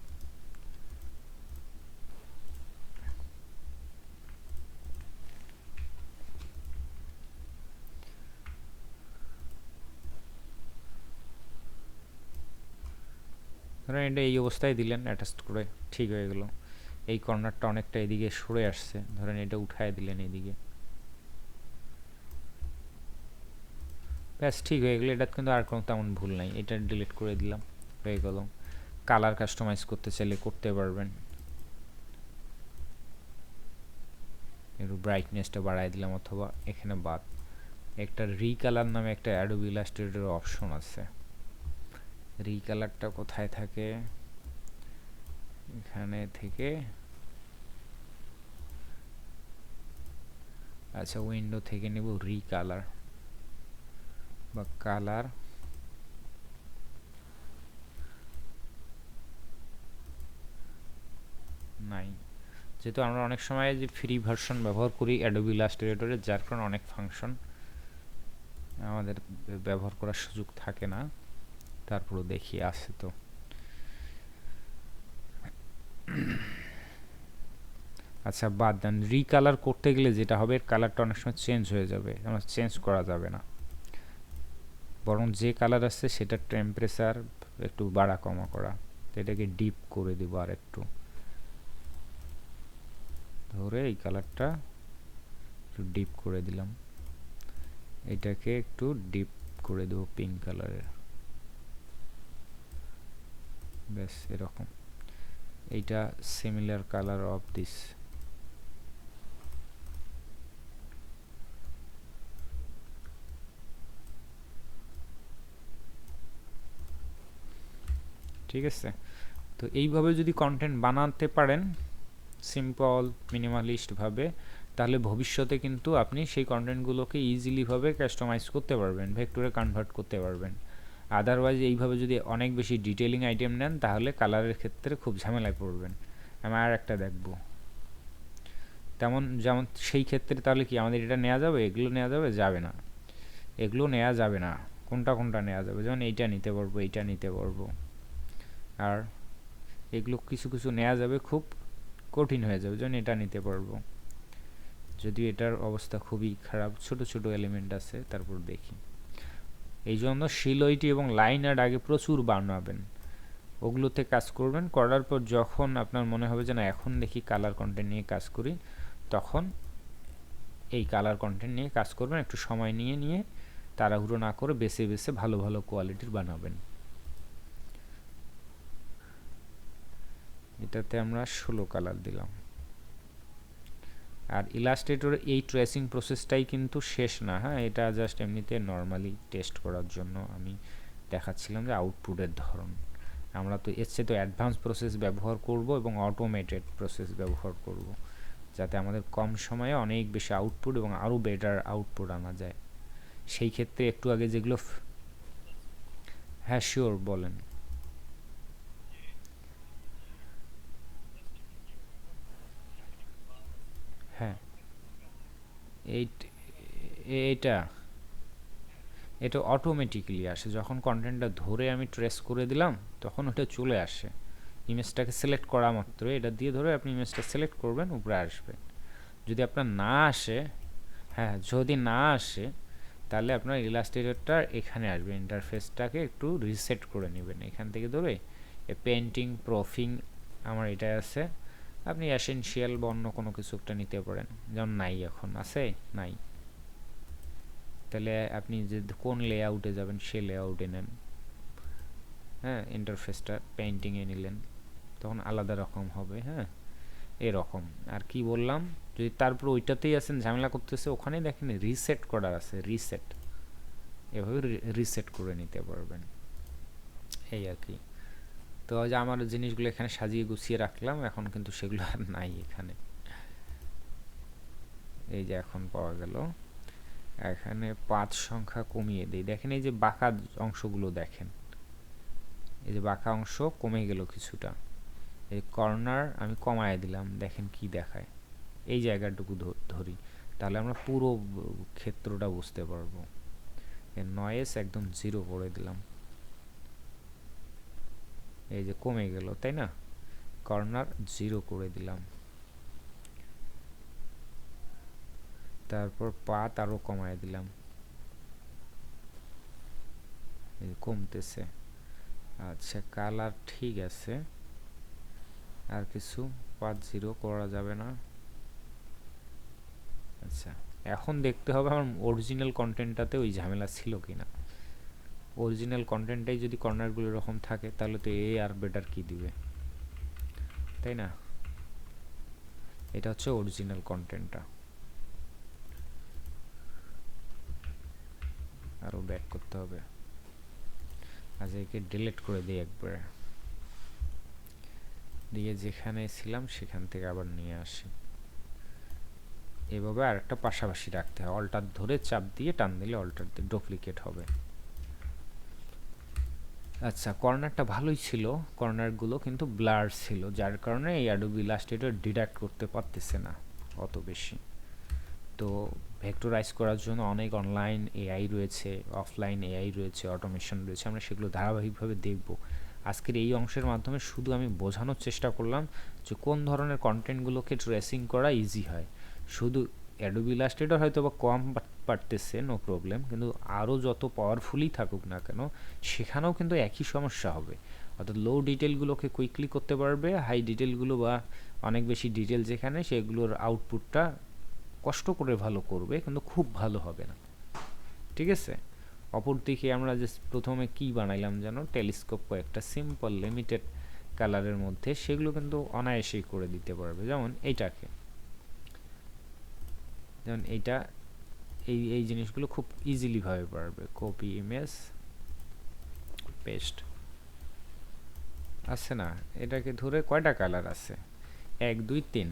ধরেন এটা এই অবস্থায় দিলেন অ্যাটাচ করে, ঠিক হয়ে গেল। এই কর্নারটা অনেকটা এদিকে সরে আসছে, ধরেন এটা উঠায় দিলেন এদিকে, ব্যাস ঠিক হয়ে গেল। এটা কিন্তু আর কোনো তেমন ভুল নাই, এটা ডিলিট করে দিলাম, হয়ে গেল। কালার কাস্টমাইজ করতে চাইলে করতে পারবেন। একটু ব্রাইটনেসটা বাড়াই দিলাম, অথবা এখানে বাদ। একটা রিকালার নামে একটা অ্যাডোবি ইলাস্ট্রেটর অপশন আছে। রিকালারটা কোথায় থাকে? এখানে থেকে, আচ্ছা উইন্ডো থেকে নেব রিকালার বা কালার। নাই, যেহেতু আমরা অনেক সময় যে ফ্রি ভার্সন ব্যবহার করি অ্যাডোবি ইলাস্ট্রেটরে, যার কারণে অনেক ফাংশন আমাদের ব্যবহার করার সুযোগ থাকে না। তারপরও দেখি আছে তো। আচ্ছা বাদ দেন, রিকালার করতে গেলে যেটা হবে, কালারটা অনেক সময় চেঞ্জ হয়ে যাবে, আমরা চেঞ্জ করা যাবে না। বরং যে কালার আছে সেটা টেম্পারেচার একটু বাড়া কমা করা, এটাকে ডিপ করে দেবো আর একটু ধরে, এই কালারটা একটু ডিপ করে দিলাম, এটাকে একটু ডিপ করে দেবো পিঙ্ক কালারের, ব্যাস এরকম। এইটা সিমিলার কালার অফ দিস, ঠিক আছে? তো এইভাবে যদি কন্টেন্ট বানাতে পারেন সিম্পল মিনিমালিস্ট ভাবে, তাহলে ভবিষ্যতে কিন্তু আপনি সেই কন্টেন্টগুলোকে ইজিলি ভাবে কাস্টমাইজ করতে পারবেন, ভেক্টরে কনভার্ট করতে পারবেন। আদারওয়াইজ এইভাবে যদি অনেক বেশি ডিটেইলিং আইটেম নেন, তাহলে কালারের ক্ষেত্রে খুব ঝামেলায় পড়বেন। আমি আর একটা দেখব, যেমন সেই ক্ষেত্রে তাহলে কি আমাদের এটা নেওয়া যাবে, এগুলো নেওয়া যাবে? যাবে না, এগুলো নেওয়া যাবে না। কোনটা কোনটা নেওয়া যাবে? যেমন এইটা নিতে পারবো, এইটা নিতে পারবো, আর এগুলো কিছু কিছু নেওয়া যাবে, খুব কঠিন হয়ে যাবে, যেমন এটা নিতে পারবো। যদিও এটার অবস্থা খুবই খারাপ, ছোট ছোট এলিমেন্ট আছে, তারপর দেখি। এই জন্য শিলইটি এবং লাইন আর্ট আগে প্রচুর বানাবেন, ওগুলোতে কাজ করবেন। করার পর যখন আপনার মনে হবে যে না এখন দেখি কালার কন্টেন্ট নিয়ে কাজ করি, তখন এই কালার কন্টেন্ট নিয়ে কাজ করবেন, একটু সময় নিয়ে নিয়ে, তাড়াহুড়ো না করে বেছে বেছে ভালো ভালো কোয়ালিটির বানাবেন। এটাতে আমরা 16 কালার দিলাম। আর ইলাস্ট্রেটর এই ট্রেসিং প্রসেসটাই কিন্তু শেষ না, হ্যাঁ, এটা জাস্ট এমনিতে নর্মালি টেস্ট করার জন্য আমি দেখাচ্ছিলাম যে আউটপুটের ধরন। আমরা তো এর চেয়ে তো অ্যাডভান্স প্রসেস ব্যবহার করব এবং অটোমেটেড প্রসেস ব্যবহার করব, যাতে আমাদের কম সময়ে অনেক বেশি আউটপুট এবং আরও বেটার আউটপুট আনা যায়। সেই ক্ষেত্রে একটু আগে যেগুলো, হ্যাঁ শিওর বলেন। হ্যাঁ এইটা এটা অটোমেটিক্যালি আসে, যখন কন্টেন্টটা ধরে আমি ট্রেস করে দিলাম তখন ওটা চলে আসে। ইমেজটাকে সিলেক্ট করা মাত্র এটা দিয়ে ধরে আপনি ইমেজটা সিলেক্ট করবেন, উপরে আসবে। যদি আপনার না আসে, হ্যাঁ যদি না আসে, তাহলে আপনার ইলাস্ট্রেটরটা এখানে আসবে, ইন্টারফেসটাকে একটু রিসেট করে নেবেন এখান থেকে ধরে। পেন্টিং প্রফিং আমার এটা আছে, আপনি এসেনশিয়াল বা অন্য কোনো কিছু একটা নিতে পারেন, যেমন নাই এখন আছে নাই, তাহলে আপনি যে কোন লেআউটে যাবেন সে লেআউটে নেন, হ্যাঁ, ইন্টারফেসটা পেইন্টিংয়ে নিলেন, তখন আলাদা রকম হবে, হ্যাঁ এরকম। আর কি বললাম, যদি তারপর ওইটাতেই আছেন ঝামেলা করতেছে, ওখানেই দেখেন রিসেট করার আছে, রিসেট, এভাবে রিসেট করে নিতে পারবেন, এই আর কি। তো তো ওই যে আমার জিনিসগুলো এখানে সাজিয়ে গুছিয়ে রাখলাম, এখন কিন্তু সেগুলো আর নাই এখানে। এই যে এখন পাওয়া গেল। এখানে 5 সংখ্যা কমিয়ে দিই, দেখেন এই যে বাঁকা অংশগুলো দেখেন, এই যে বাঁকা অংশ কমে গেল কিছুটা। এই কর্নার আমি কমায় দিলাম, দেখেন কি দেখায়। এই জায়গাটুকু ধরি, তাহলে আমরা পুরো ক্ষেত্রটা বুঝতে পারবো। এর নয়েজ একদম 0 করে দিলাম, এই যে কমে গেল, তাই না? কর্নার 0 করে দিলাম, তারপর পাত আরো কমায় দিলাম, এই যে কমতেছে। আচ্ছা, কালার ঠিক আছে, আর কিছু পাত 0 করা যাবে না। আচ্ছা, এখন দেখতে হবে আমার অরিজিনাল কন্টেন্টটাতে ওই ঝামেলা ছিল কিনা। অরিজিনাল কন্টেন্টটাই যদি কর্নারগুলো এরকম থাকে, তাহলে তো এ আর বেটার কি দিবে, তাই না? এটা হচ্ছে অরিজিনাল কন্টেন্টটা। আরও ব্যাক করতে হবে, আচ্ছা একে ডিলিট করে দিই একবারে, দিয়ে যেখানে ছিলাম সেখান থেকে আবার নিয়ে আসি। এভাবে আর একটা পাশাপাশি রাখতে হয়, অল্টার ধরে চাপ দিয়ে টান দিলে অল্টার দিয়ে ডুপ্লিকেট হবে। আচ্ছা, কর্নারটা ভালোই ছিল, কর্নারগুলো কিন্তু ব্লার ছিল, যার কারণে এই অ্যাডোবি ইলাস্ট্রেটর ডিডাক্ট করতে পারতেছে না অত বেশি। তো ভেক্টরাইজ করার জন্য অনেক অনলাইন এআই রয়েছে, অফলাইন এআই রয়েছে, অটোমেশন রয়েছে, আমরা সেগুলো ধারাবাহিকভাবে দেখব। আজকের এই অংশের মাধ্যমে শুধু আমি বোঝানোর চেষ্টা করলাম যে কোন ধরনের কন্টেন্টগুলোকে ট্রেসিং করা ইজি হয়। শুধু অ্যাডোবি ইলাস্ট্রেটর হয়তো বা কম পারতেছে, নো প্রবলেম, কিন্তু আরও যত পাওয়ারফুলি থাকুক না কেন সেখানেও কিন্তু একই সমস্যা হবে। অর্থাৎ লো ডিটেলগুলোকে কুইকলি করতে পারবে, হাই ডিটেলগুলো বা অনেক বেশি ডিটেল যেখানে, সেগুলোর আউটপুটটা কষ্ট করে ভালো করবে, কিন্তু খুব ভালো হবে না, ঠিক আছে? অপরদিকে আমরা যে প্রথমে কি বানাইলাম যেন, টেলিস্কোপ, কয়েকটা সিম্পল লিমিটেড কালারের মধ্যে, সেগুলো কিন্তু অনায়াসেই করে দিতে পারবে। যেমন এইটাকে, যেমন এইটা, এই জিনিসগুলো খুব ইজিলি ভাবে পারবে। কপি ইমেজ, পেস্ট, আছে না? এটাকে ধরে কয়টা কালার আছে, 1 2 3,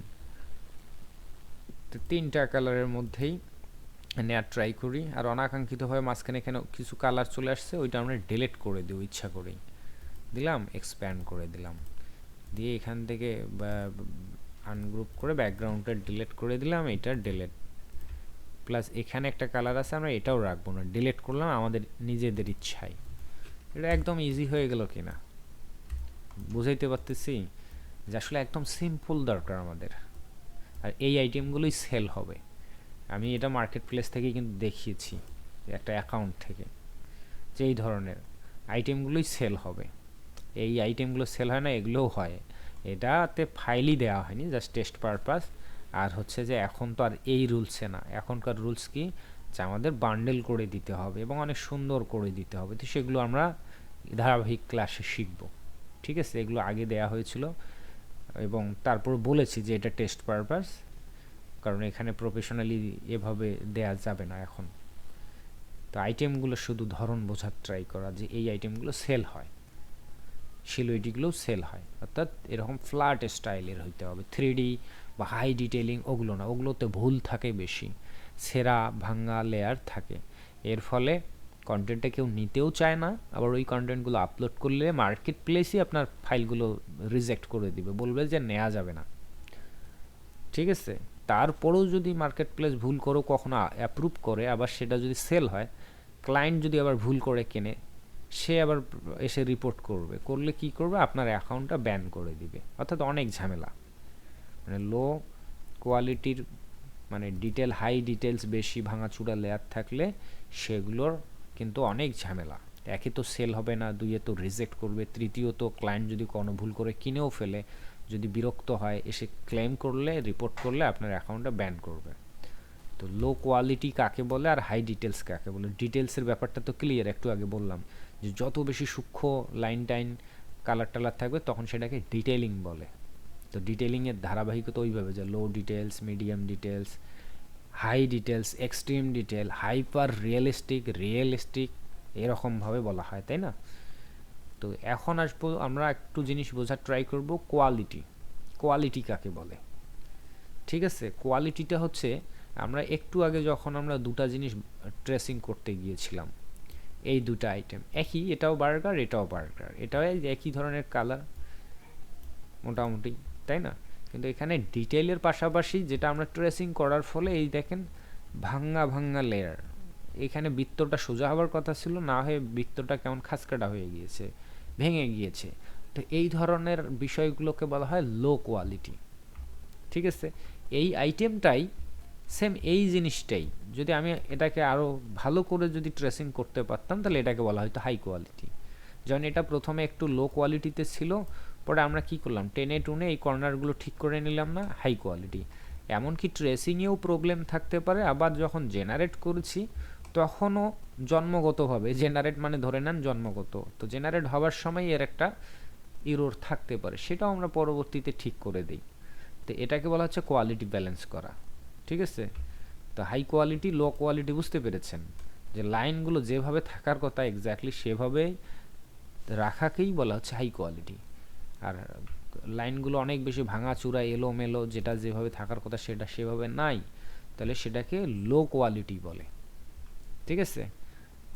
তো 3টা কালারের মধ্যেই নেওয়ার ট্রাই করি। আর অনাকাঙ্ক্ষিতভাবে মাঝখানে এখানে কিছু কালার চলে আসছে, ওইটা আমরা ডিলিট করে দিই ইচ্ছা করেই, দিলাম এক্সপ্যান্ড করে দিলাম, দিয়ে এখান থেকে আনগ্রুপ করে ব্যাকগ্রাউন্ডটা ডিলিট করে দিলাম, এটা ডিলিট। প্লাস এখানে একটা কালার আছে, আমরা এটাও রাখবো না, ডিলিট করলাম আমাদের নিজেদের ইচ্ছায়। এটা একদম ইজি হয়ে গেল কিনা বুঝাইতে পারতেছি যে আসলে একদম সিম্পল দরকার আমাদের, আর এই আইটেমগুলোই সেল হবে। আমি এটা মার্কেট প্লেস থেকে কিন্তু দেখিয়েছি, একটা অ্যাকাউন্ট থেকে, যে এই ধরনের আইটেমগুলোই সেল হবে। এই আইটেমগুলো সেল হয় না, এগুলোও হয়। এটাতে ফাইলই দেওয়া হয়নি, জাস্ট টেস্ট পারপাস। আর হচ্ছে যে এখন তো আর এই রুলসে না, এখনকার রুলস কি যে আমাদের বান্ডেল করে দিতে হবে এবং অনেক সুন্দর করে দিতে হবে। তো সেগুলো আমরা ধারাবাহিক ক্লাসে শিখব, ঠিক আছে? এগুলো আগে দেয়া হয়েছিল এবং তারপর বলেছি যে এটা টেস্ট পারপাস, কারণ এখানে প্রফেশনালি এভাবে দেয়া যাবে না এখন। তো আইটেমগুলো শুধু ধরন বোঝার ট্রাই করা যে এই আইটেমগুলো সেল হয়, শিলুইটিগুলোও সেল হয়, অর্থাৎ এরকম ফ্ল্যাট স্টাইলের হইতে হবে। 3D বা হাই ডিটেলিং ওগুলো না, ওগুলোতে ভুল থাকে বেশি, ছেঁড়া ভাঙা লেয়ার থাকে। এর ফলে কন্টেন্টটা কেউ নিতেও চায় না, আবার ওই কন্টেন্টগুলো আপলোড করলে মার্কেট প্লেসই আপনার ফাইলগুলো রিজেক্ট করে দিবে, বলবে যে নেওয়া যাবে না, ঠিক আছে? তারপরেও যদি মার্কেট প্লেস ভুল করেও কখনো অ্যাপ্রুভ করে, আবার সেটা যদি সেল হয়, ক্লায়েন্ট যদি আবার ভুল করে কেনে, সে আবার এসে রিপোর্ট করবে, করলে কি করবে, আপনার অ্যাকাউন্টটা ব্যান করে দিবে। অর্থাৎ অনেক ঝামেলা, মানে লো কোয়ালিটির, মানে ডিটেল, হাই ডিটেলস বেশি ভাঙাচুরা লেয়ার থাকলে সেগুলোর কিন্তু অনেক ঝামেলা। একে তো সেল হবে না, দুইয়ে তো রিজেক্ট করবে, তৃতীয়ত ক্লায়েন্ট যদি কোনো ভুল করে কিনেও ফেলে, যদি বিরক্ত হয়, এসে ক্লেম করলে, রিপোর্ট করলে আপনার অ্যাকাউন্টটা ব্যান করবে। তো লো কোয়ালিটি কাকে বলে আর হাই ডিটেলস কাকে বলে? ডিটেলসের ব্যাপারটা তো ক্লিয়ার, একটু আগে বললাম যে যত বেশি সূক্ষ্ম লাইন টাইন কালার টালার থাকবে তখন সেটাকে ডিটেইলিং বলে। তো ডিটেইলিংয়ের ধারাবাহিকতা ওইভাবে যে low details, medium details, high details, extreme detail, hyper realistic, এরকমভাবে বলা হয়, তাই না? তো এখন আসবো আমরা একটু জিনিস বোঝার ট্রাই করব, কোয়ালিটি। কোয়ালিটি কাকে বলে? ঠিক আছে, কোয়ালিটিটা হচ্ছে আমরা একটু আগে যখন আমরা দুটা জিনিস ট্রেসিং করতে গিয়েছিলাম, এই দুটা আইটেম একই, এটাও বার্গার এটাও বার্গার, এটাও একই ধরনের কালার মোটামুটি, তাই না? কিন্তু এখানে ডিটেইলের পাশাপাশি যেটা আমরা ট্রেসিং করার ফলে এই দেখেন ভাঙ্গা ভাঙ্গা লেয়ার, এখানে বৃত্তটা সোজা হওয়ার কথা ছিল, না হয়ে বৃত্তটা কেমন খাসকাটা হয়ে গিয়েছে, ভেঙে গিয়েছে। তো এই ধরনের বিষয়গুলোকে বলা হয় লো কোয়ালিটি। ঠিক আছে, এই আইটেমটাই সেম, এই জিনিসটাই যদি আমি এটাকে আরও ভালো করে যদি ট্রেসিং করতে পারতাম তাহলে এটাকে বলা হয়তো হাই কোয়ালিটি। যেমন এটা প্রথমে একটু লো কোয়ালিটিতে ছিল, পরে আমরা কি করলাম, টেনে টুনে এই কর্নারগুলো ঠিক করে নিলাম, না হাই কোয়ালিটি। এমনকি ট্রেসিংয়েও প্রবলেম থাকতে পারে, আবার যখন জেনারেট করেছি তখনও জন্মগতভাবে, জেনারেট মানে ধরে নেন জন্মগত, তো জেনারেট হওয়ার সময় এর একটা ইরোর থাকতে পারে, সেটাও আমরা পরবর্তীতে ঠিক করে দিই। তো এটাকে বলা হচ্ছে কোয়ালিটি ব্যালেন্স করা। ঠিক আছে, তো হাই কোয়ালিটি লো কোয়ালিটি বুঝতে পেরেছেন, যে লাইনগুলো যেভাবে থাকার কথা এক্স্যাক্টলি সেভাবে রাখাকেই বলা হচ্ছে হাই কোয়ালিটি। আর লাইনগুলো অনেক বেশি ভাঙাচুরা এলোমেলো, যেটা যেভাবে থাকার কথা সেটা সেভাবে নাই, তাহলে সেটাকে লো কোয়ালিটি বলে। ঠিক আছে,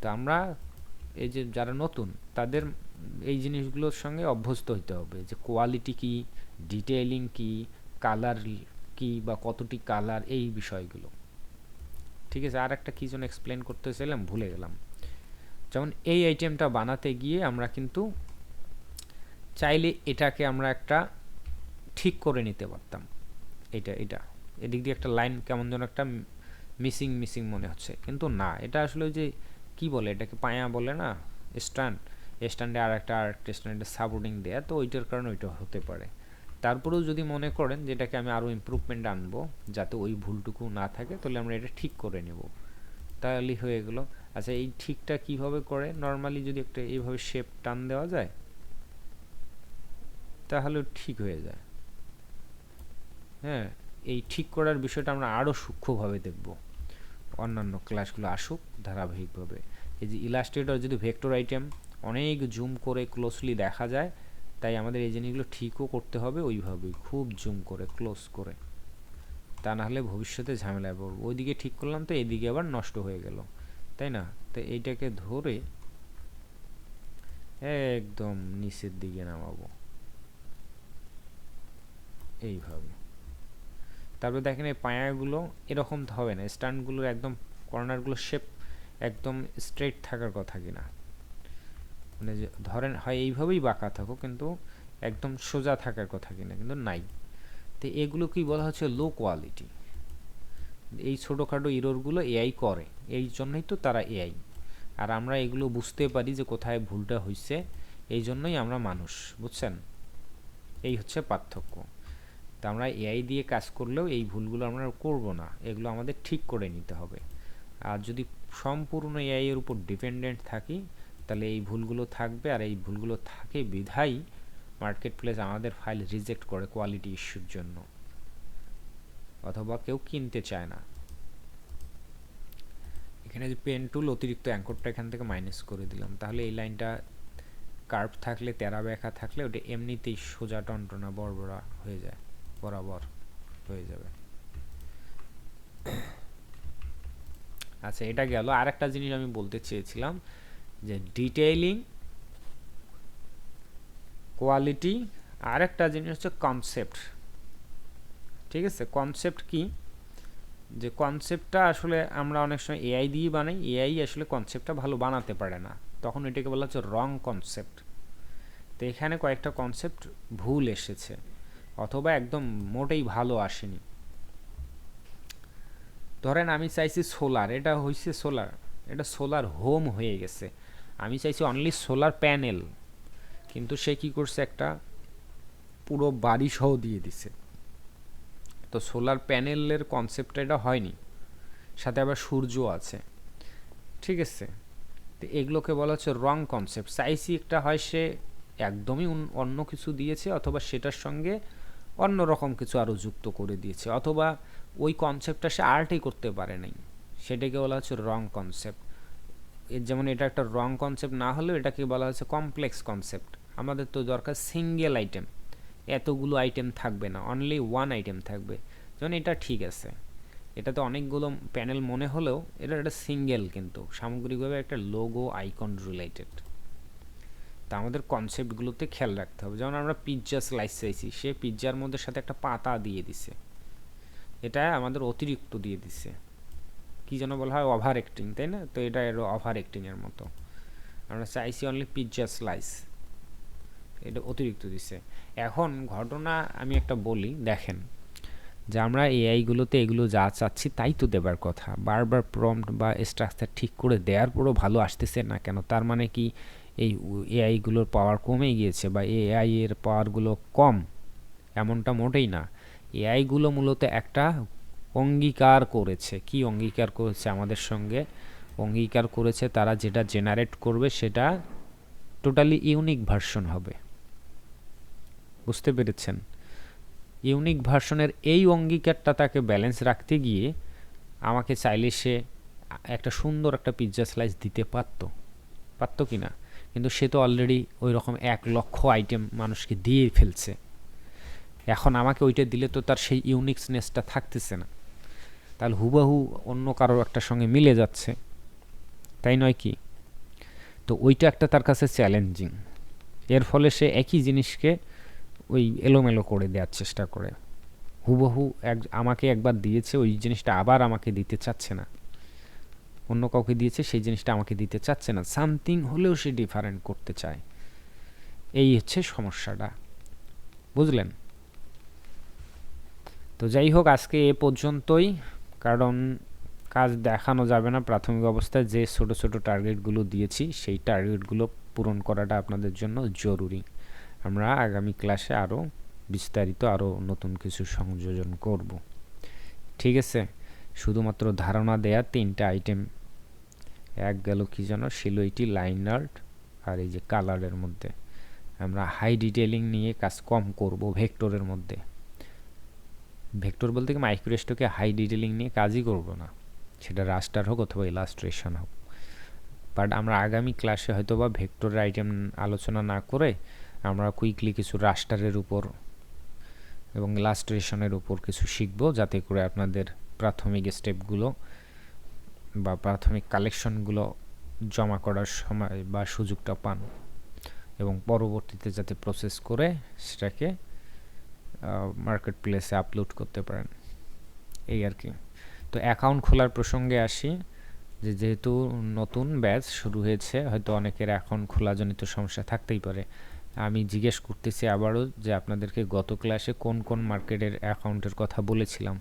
তো আমরা এই যে যারা নতুন তাদের এই জিনিসগুলোর সঙ্গে অভ্যস্ত হতে হবে, যে কোয়ালিটি কি, ডিটেইলিং কি, কালার কি বা কতটি কালার, এই বিষয়গুলো। ঠিক আছে, আর একটা কি যেন এক্সপ্লেন করতে চাইলাম ভুলে গেলাম। যেমন এই আইটেমটা বানাতে গিয়ে আমরা কিন্তু চাইলে এটাকে আমরা একটা ঠিক করে নিতে পারতাম, এটা এদিক দিয়ে একটা লাইন কেমন যেন একটা মিসিং মিসিং মনে হচ্ছে, কিন্তু না, এটা আসলে যে কি বলে এটাকে পায়া বলে না, স্ট্যান্ড, স্ট্যান্ডে আর একটা স্ট্যান্ডে সাপোর্টিং দেয়া, তো ওইটার কারণে ওইটা হতে পারে। তারপরেও যদি মনে করেন যে এটাকে আমি আরও ইমপ্রুভমেন্ট আনবো যাতে ওই ভুলটুকু না থাকে, তাহলে আমরা এটা ঠিক করে নেব, তাহলেই হয়ে গেল। আচ্ছা, এই ঠিকটা কিভাবে করে, নর্মালি যদি একটা এইভাবে শেপ টান দেওয়া যায় তাহলে ঠিক হয়ে যায়। হ্যাঁ, এই ঠিক করার বিষয়টা আমরা আরও সূক্ষ্মভাবে দেখব, অন্যান্য ক্লাসগুলো আসুক ধারাবাহিকভাবে। এই যে ইলাস্ট্রেটর যদি ভেক্টর আইটেম অনেক জুম করে ক্লোজলি দেখা যায়, তাই আমাদের এই জিনিসগুলো ঠিকও করতে হবে ওইভাবেই, খুব জুম করে ক্লোজ করে, তা না হলে ভবিষ্যতে ঝামেলায় পড়ব। ওইদিকে ঠিক করলাম তো এদিকে আবার নষ্ট হয়ে গেল, তাই না? তো এইটাকে ধরে একদম নিচের দিকে নামাবো এইভাবে। তারপর দেখেন এই পায়াগুলো এরকম হবে না, স্ট্যান্ডগুলোর একদম কর্নারগুলো শেপ একদম স্ট্রেট থাকার কথা কিনা, মানে যে ধরেন হয় এইভাবেই বাঁকা থাকো কিন্তু একদম সোজা থাকার কথা কিনা, কিন্তু নাই। তো এগুলো কি বলা হচ্ছে লো কোয়ালিটি। এই ছোটোখাটো ইরোরগুলো এআই করে, এই জন্যই তো তারা এআই, আর আমরা এগুলো বুঝতে পারি যে কোথায় ভুলটা হয়েছে, এই জন্যই আমরা মানুষ, বুঝছেন? এই হচ্ছে পার্থক্য। তা আমরা এআই দিয়ে কাজ করলেও এই ভুলগুলো আমরা করব না, এগুলো আমাদের ঠিক করে নিতে হবে। আর যদি সম্পূর্ণ এআই এর উপর ডিপেন্ডেন্ট থাকি তাহলে এই ভুলগুলো থাকবে, আর এই ভুলগুলো থাকে বিধায় মার্কেট প্লেস আমাদের ফাইল রিজেক্ট করে কোয়ালিটি ইস্যুর জন্য, অথবা কেউ কিনতে চায় না। এখানে যে পেন টুল অতিরিক্ত অ্যাঙ্করটা এখান থেকে মাইনাস করে দিলাম, তাহলে এই লাইনটা কার্ভ থাকলে, তেরা ব্যাখা থাকলে ওটা এমনিতেই সোজা টনটনা বড়বড়া হয়ে যায়, বরাবর হয়ে যাবে। আচ্ছা, এটা গেল। আর একটা জিনিস আমি বলতে চেয়েছিলাম যে ডিটেইলিং, কোয়ালিটি, আর একটা জিনিস হচ্ছে কনসেপ্ট। ঠিক আছে, কনসেপ্ট কি, যে কনসেপ্টটা আসলে আমরা অনেক সময় এআই দিয়ে বানাই, এআই আসলে কনসেপ্টটা ভালো বানাতে পারে না, তখন এটাকে বলা হচ্ছে রং কনসেপ্ট। তো এখানে কয়েকটা কনসেপ্ট ভুল এসেছে, অথবা একদম মোটেই ভালো আসেনি। ধরেন আমি চাইছি সোলার, এটা হয়েছে সোলার, এটা সোলার হোম হয়ে গেছে। আমি চাইছি অনলি সোলার প্যানেল, কিন্তু সে কি করছে, একটা পুরো বাড়ি সহ দিয়ে দিছে। তো সোলার প্যানেলের কনসেপ্টটা এটা হয়নি, সাথে আবার সূর্য আছে। ঠিক আছে, তো এগুলোকে বলা হচ্ছে রং কনসেপ্ট। চাইছি একটা হয় সে একদমই অন্য কিছু দিয়েছে, অথবা সেটার সঙ্গে অন্য রকম কিছু আরও যুক্ত করে দিয়েছে, অথবা ওই কনসেপ্টটা সে আর্টই করতে পারে নাই, সেটাকে বলা হচ্ছে রং কনসেপ্ট। এর যেমন এটা একটা রং কনসেপ্ট না হলেও এটাকে বলা হচ্ছে কমপ্লেক্স কনসেপ্ট। আমাদের তো দরকার সিঙ্গেল আইটেম, এতগুলো আইটেম থাকবে না, অনলি ওয়ান আইটেম থাকবে। যেমন এটা ঠিক আছে, এটাতে অনেকগুলো প্যানেল মনে হলেও এটা একটা সিঙ্গেল, কিন্তু সামগ্রিকভাবে একটা লোগো আইকন রিলেটেড। তা আমাদের কনসেপ্টগুলোতে খেয়াল রাখতে হবে। যেমন আমরা পিৎজা স্লাইস চাইছি, সে পিৎজার মধ্যে সাথে একটা পাতা দিয়ে দিছে, এটা আমাদের অতিরিক্ত দিয়ে দিছে, কি যেন বলা হয়, ওভার অ্যাক্টিং, তাই না? তো এটা এর ওভার অ্যাক্টিংয়ের মতো। আমরা চাইছি অনলি পিৎজা স্লাইস, এটা অতিরিক্ত দিছে। এখন ঘটনা আমি একটা বলি, দেখেন যে আমরা এআইগুলোতে এগুলো যা চাচ্ছি তাই তো দেবার কথা। বারবার প্রম্পট বা স্ট্রাকচার ঠিক করে দেওয়ার পরও ভালো আসতেছে না কেন? তার মানে কি এই এআইগুলোর পাওয়ার কমে গিয়েছে বা এআই এর পাওয়ারগুলো কম? এমনটা মোটেই না। এআইগুলো মূলত একটা অঙ্গীকার করেছে। কি অঙ্গীকার করেছে আমাদের সঙ্গে? অঙ্গীকার করেছে তারা যেটা জেনারেট করবে সেটা টোটালি ইউনিক ভার্সন হবে। বুঝতে পেরেছেন? ইউনিক ভার্সনের এই অঙ্গীকারটা তাকে ব্যালেন্স রাখতে গিয়ে আমাকে চাইলে সে একটা সুন্দর একটা পিৎজা স্লাইস দিতে পারতো কি না? কিন্তু সে তো অলরেডি ওই রকম 1,00,000 আইটেম মানুষকে দিয়ে ফেলছে। এখন আমাকে ওইটা দিলে তো তার সেই ইউনিকনেসটা থাকতেছে না, তাহলে হুবহু অন্য কারোর একটার সঙ্গে মিলে যাচ্ছে, তাই নয় কি? তো ওইটা একটা তার কাছে চ্যালেঞ্জিং। এর ফলে সে একই জিনিসকে ওই এলোমেলো করে দেওয়ার চেষ্টা করে। হুবহু আমাকে একবার দিয়েছে, ওই জিনিসটা আবার আমাকে দিতে চাচ্ছে না। অন্য কাউকে দিয়েছে, সেই জিনিসটা আমাকে দিতে চাচ্ছে না, সামথিং হলেও সে ডিফারেন্ট করতে চায়। এই হচ্ছে সমস্যাটা, বুঝলেন? তো যাই হোক, আজকে এ পর্যন্তই, কারণ কাজ দেখানো যাবে না। প্রাথমিক অবস্থায় যে ছোট ছোট টার্গেটগুলো দিয়েছি সেই টার্গেটগুলো পূরণ করাটা আপনাদের জন্য জরুরি। আমরা আগামী ক্লাসে আরও বিস্তারিত আরও নতুন কিছু সংযোজন করব। ঠিক আছে? শুধুমাত্র ধারণা দেয়া 3টা আইটেম, এক গেল কি যেন, সিলুইটি, লাইন আর্ট আর এই যে কালারের মধ্যে। আমরা হাই ডিটেলিং নিয়ে কাজ কম করব ভেক্টরের মধ্যে। ভেক্টর বলতে কি মাইক্রোস্টকে হাই ডিটেলিং নিয়ে কাজই করব না, সেটা রাস্টার হোক অথবা ইলাস্ট্রেশন হোক। বাট আমরা আগামী ক্লাসে হয়তো বা ভেক্টরের আইটেম আলোচনা না করে আমরা কুইকলি কিছু রাস্টারের উপর এবং ইলাস্ট্রেশনের উপর কিছু শিখব, যাতে করে আপনাদের প্রাথমিক স্টেপগুলো বা প্রাথমিক কালেকশনগুলো জমা করার সময় বা সুযোগটা পান, এবং পরবর্তীতে যাতে প্রসেস করে সেটাকে মার্কেট প্লেসে আপলোড করতে পারেন, এই আর কি। তো অ্যাকাউন্ট খোলার প্রসঙ্গে আসি, যেহেতু নতুন ব্যাচ শুরু হয়েছে, হয়তো অনেকের অ্যাকাউন্ট খোলাজনিত সমস্যা থাকতেই পারে। আমি জিজ্ঞেস করতেছি আবারও যে আপনাদেরকে গত ক্লাসে কোন কোন মার্কেটের অ্যাকাউন্টের কথা বলেছিলাম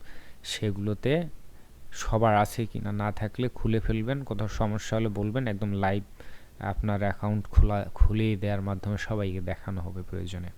সেগুলোতে সবার আছে কি না, না থাকলে খুলে ফেলবেন, কোথাও সমস্যা হলে বলবেন, একদম লাইভ আপনার অ্যাকাউন্ট খুলে দেওয়ার মাধ্যমে সবাইকে দেখানো হবে প্রয়োজনে।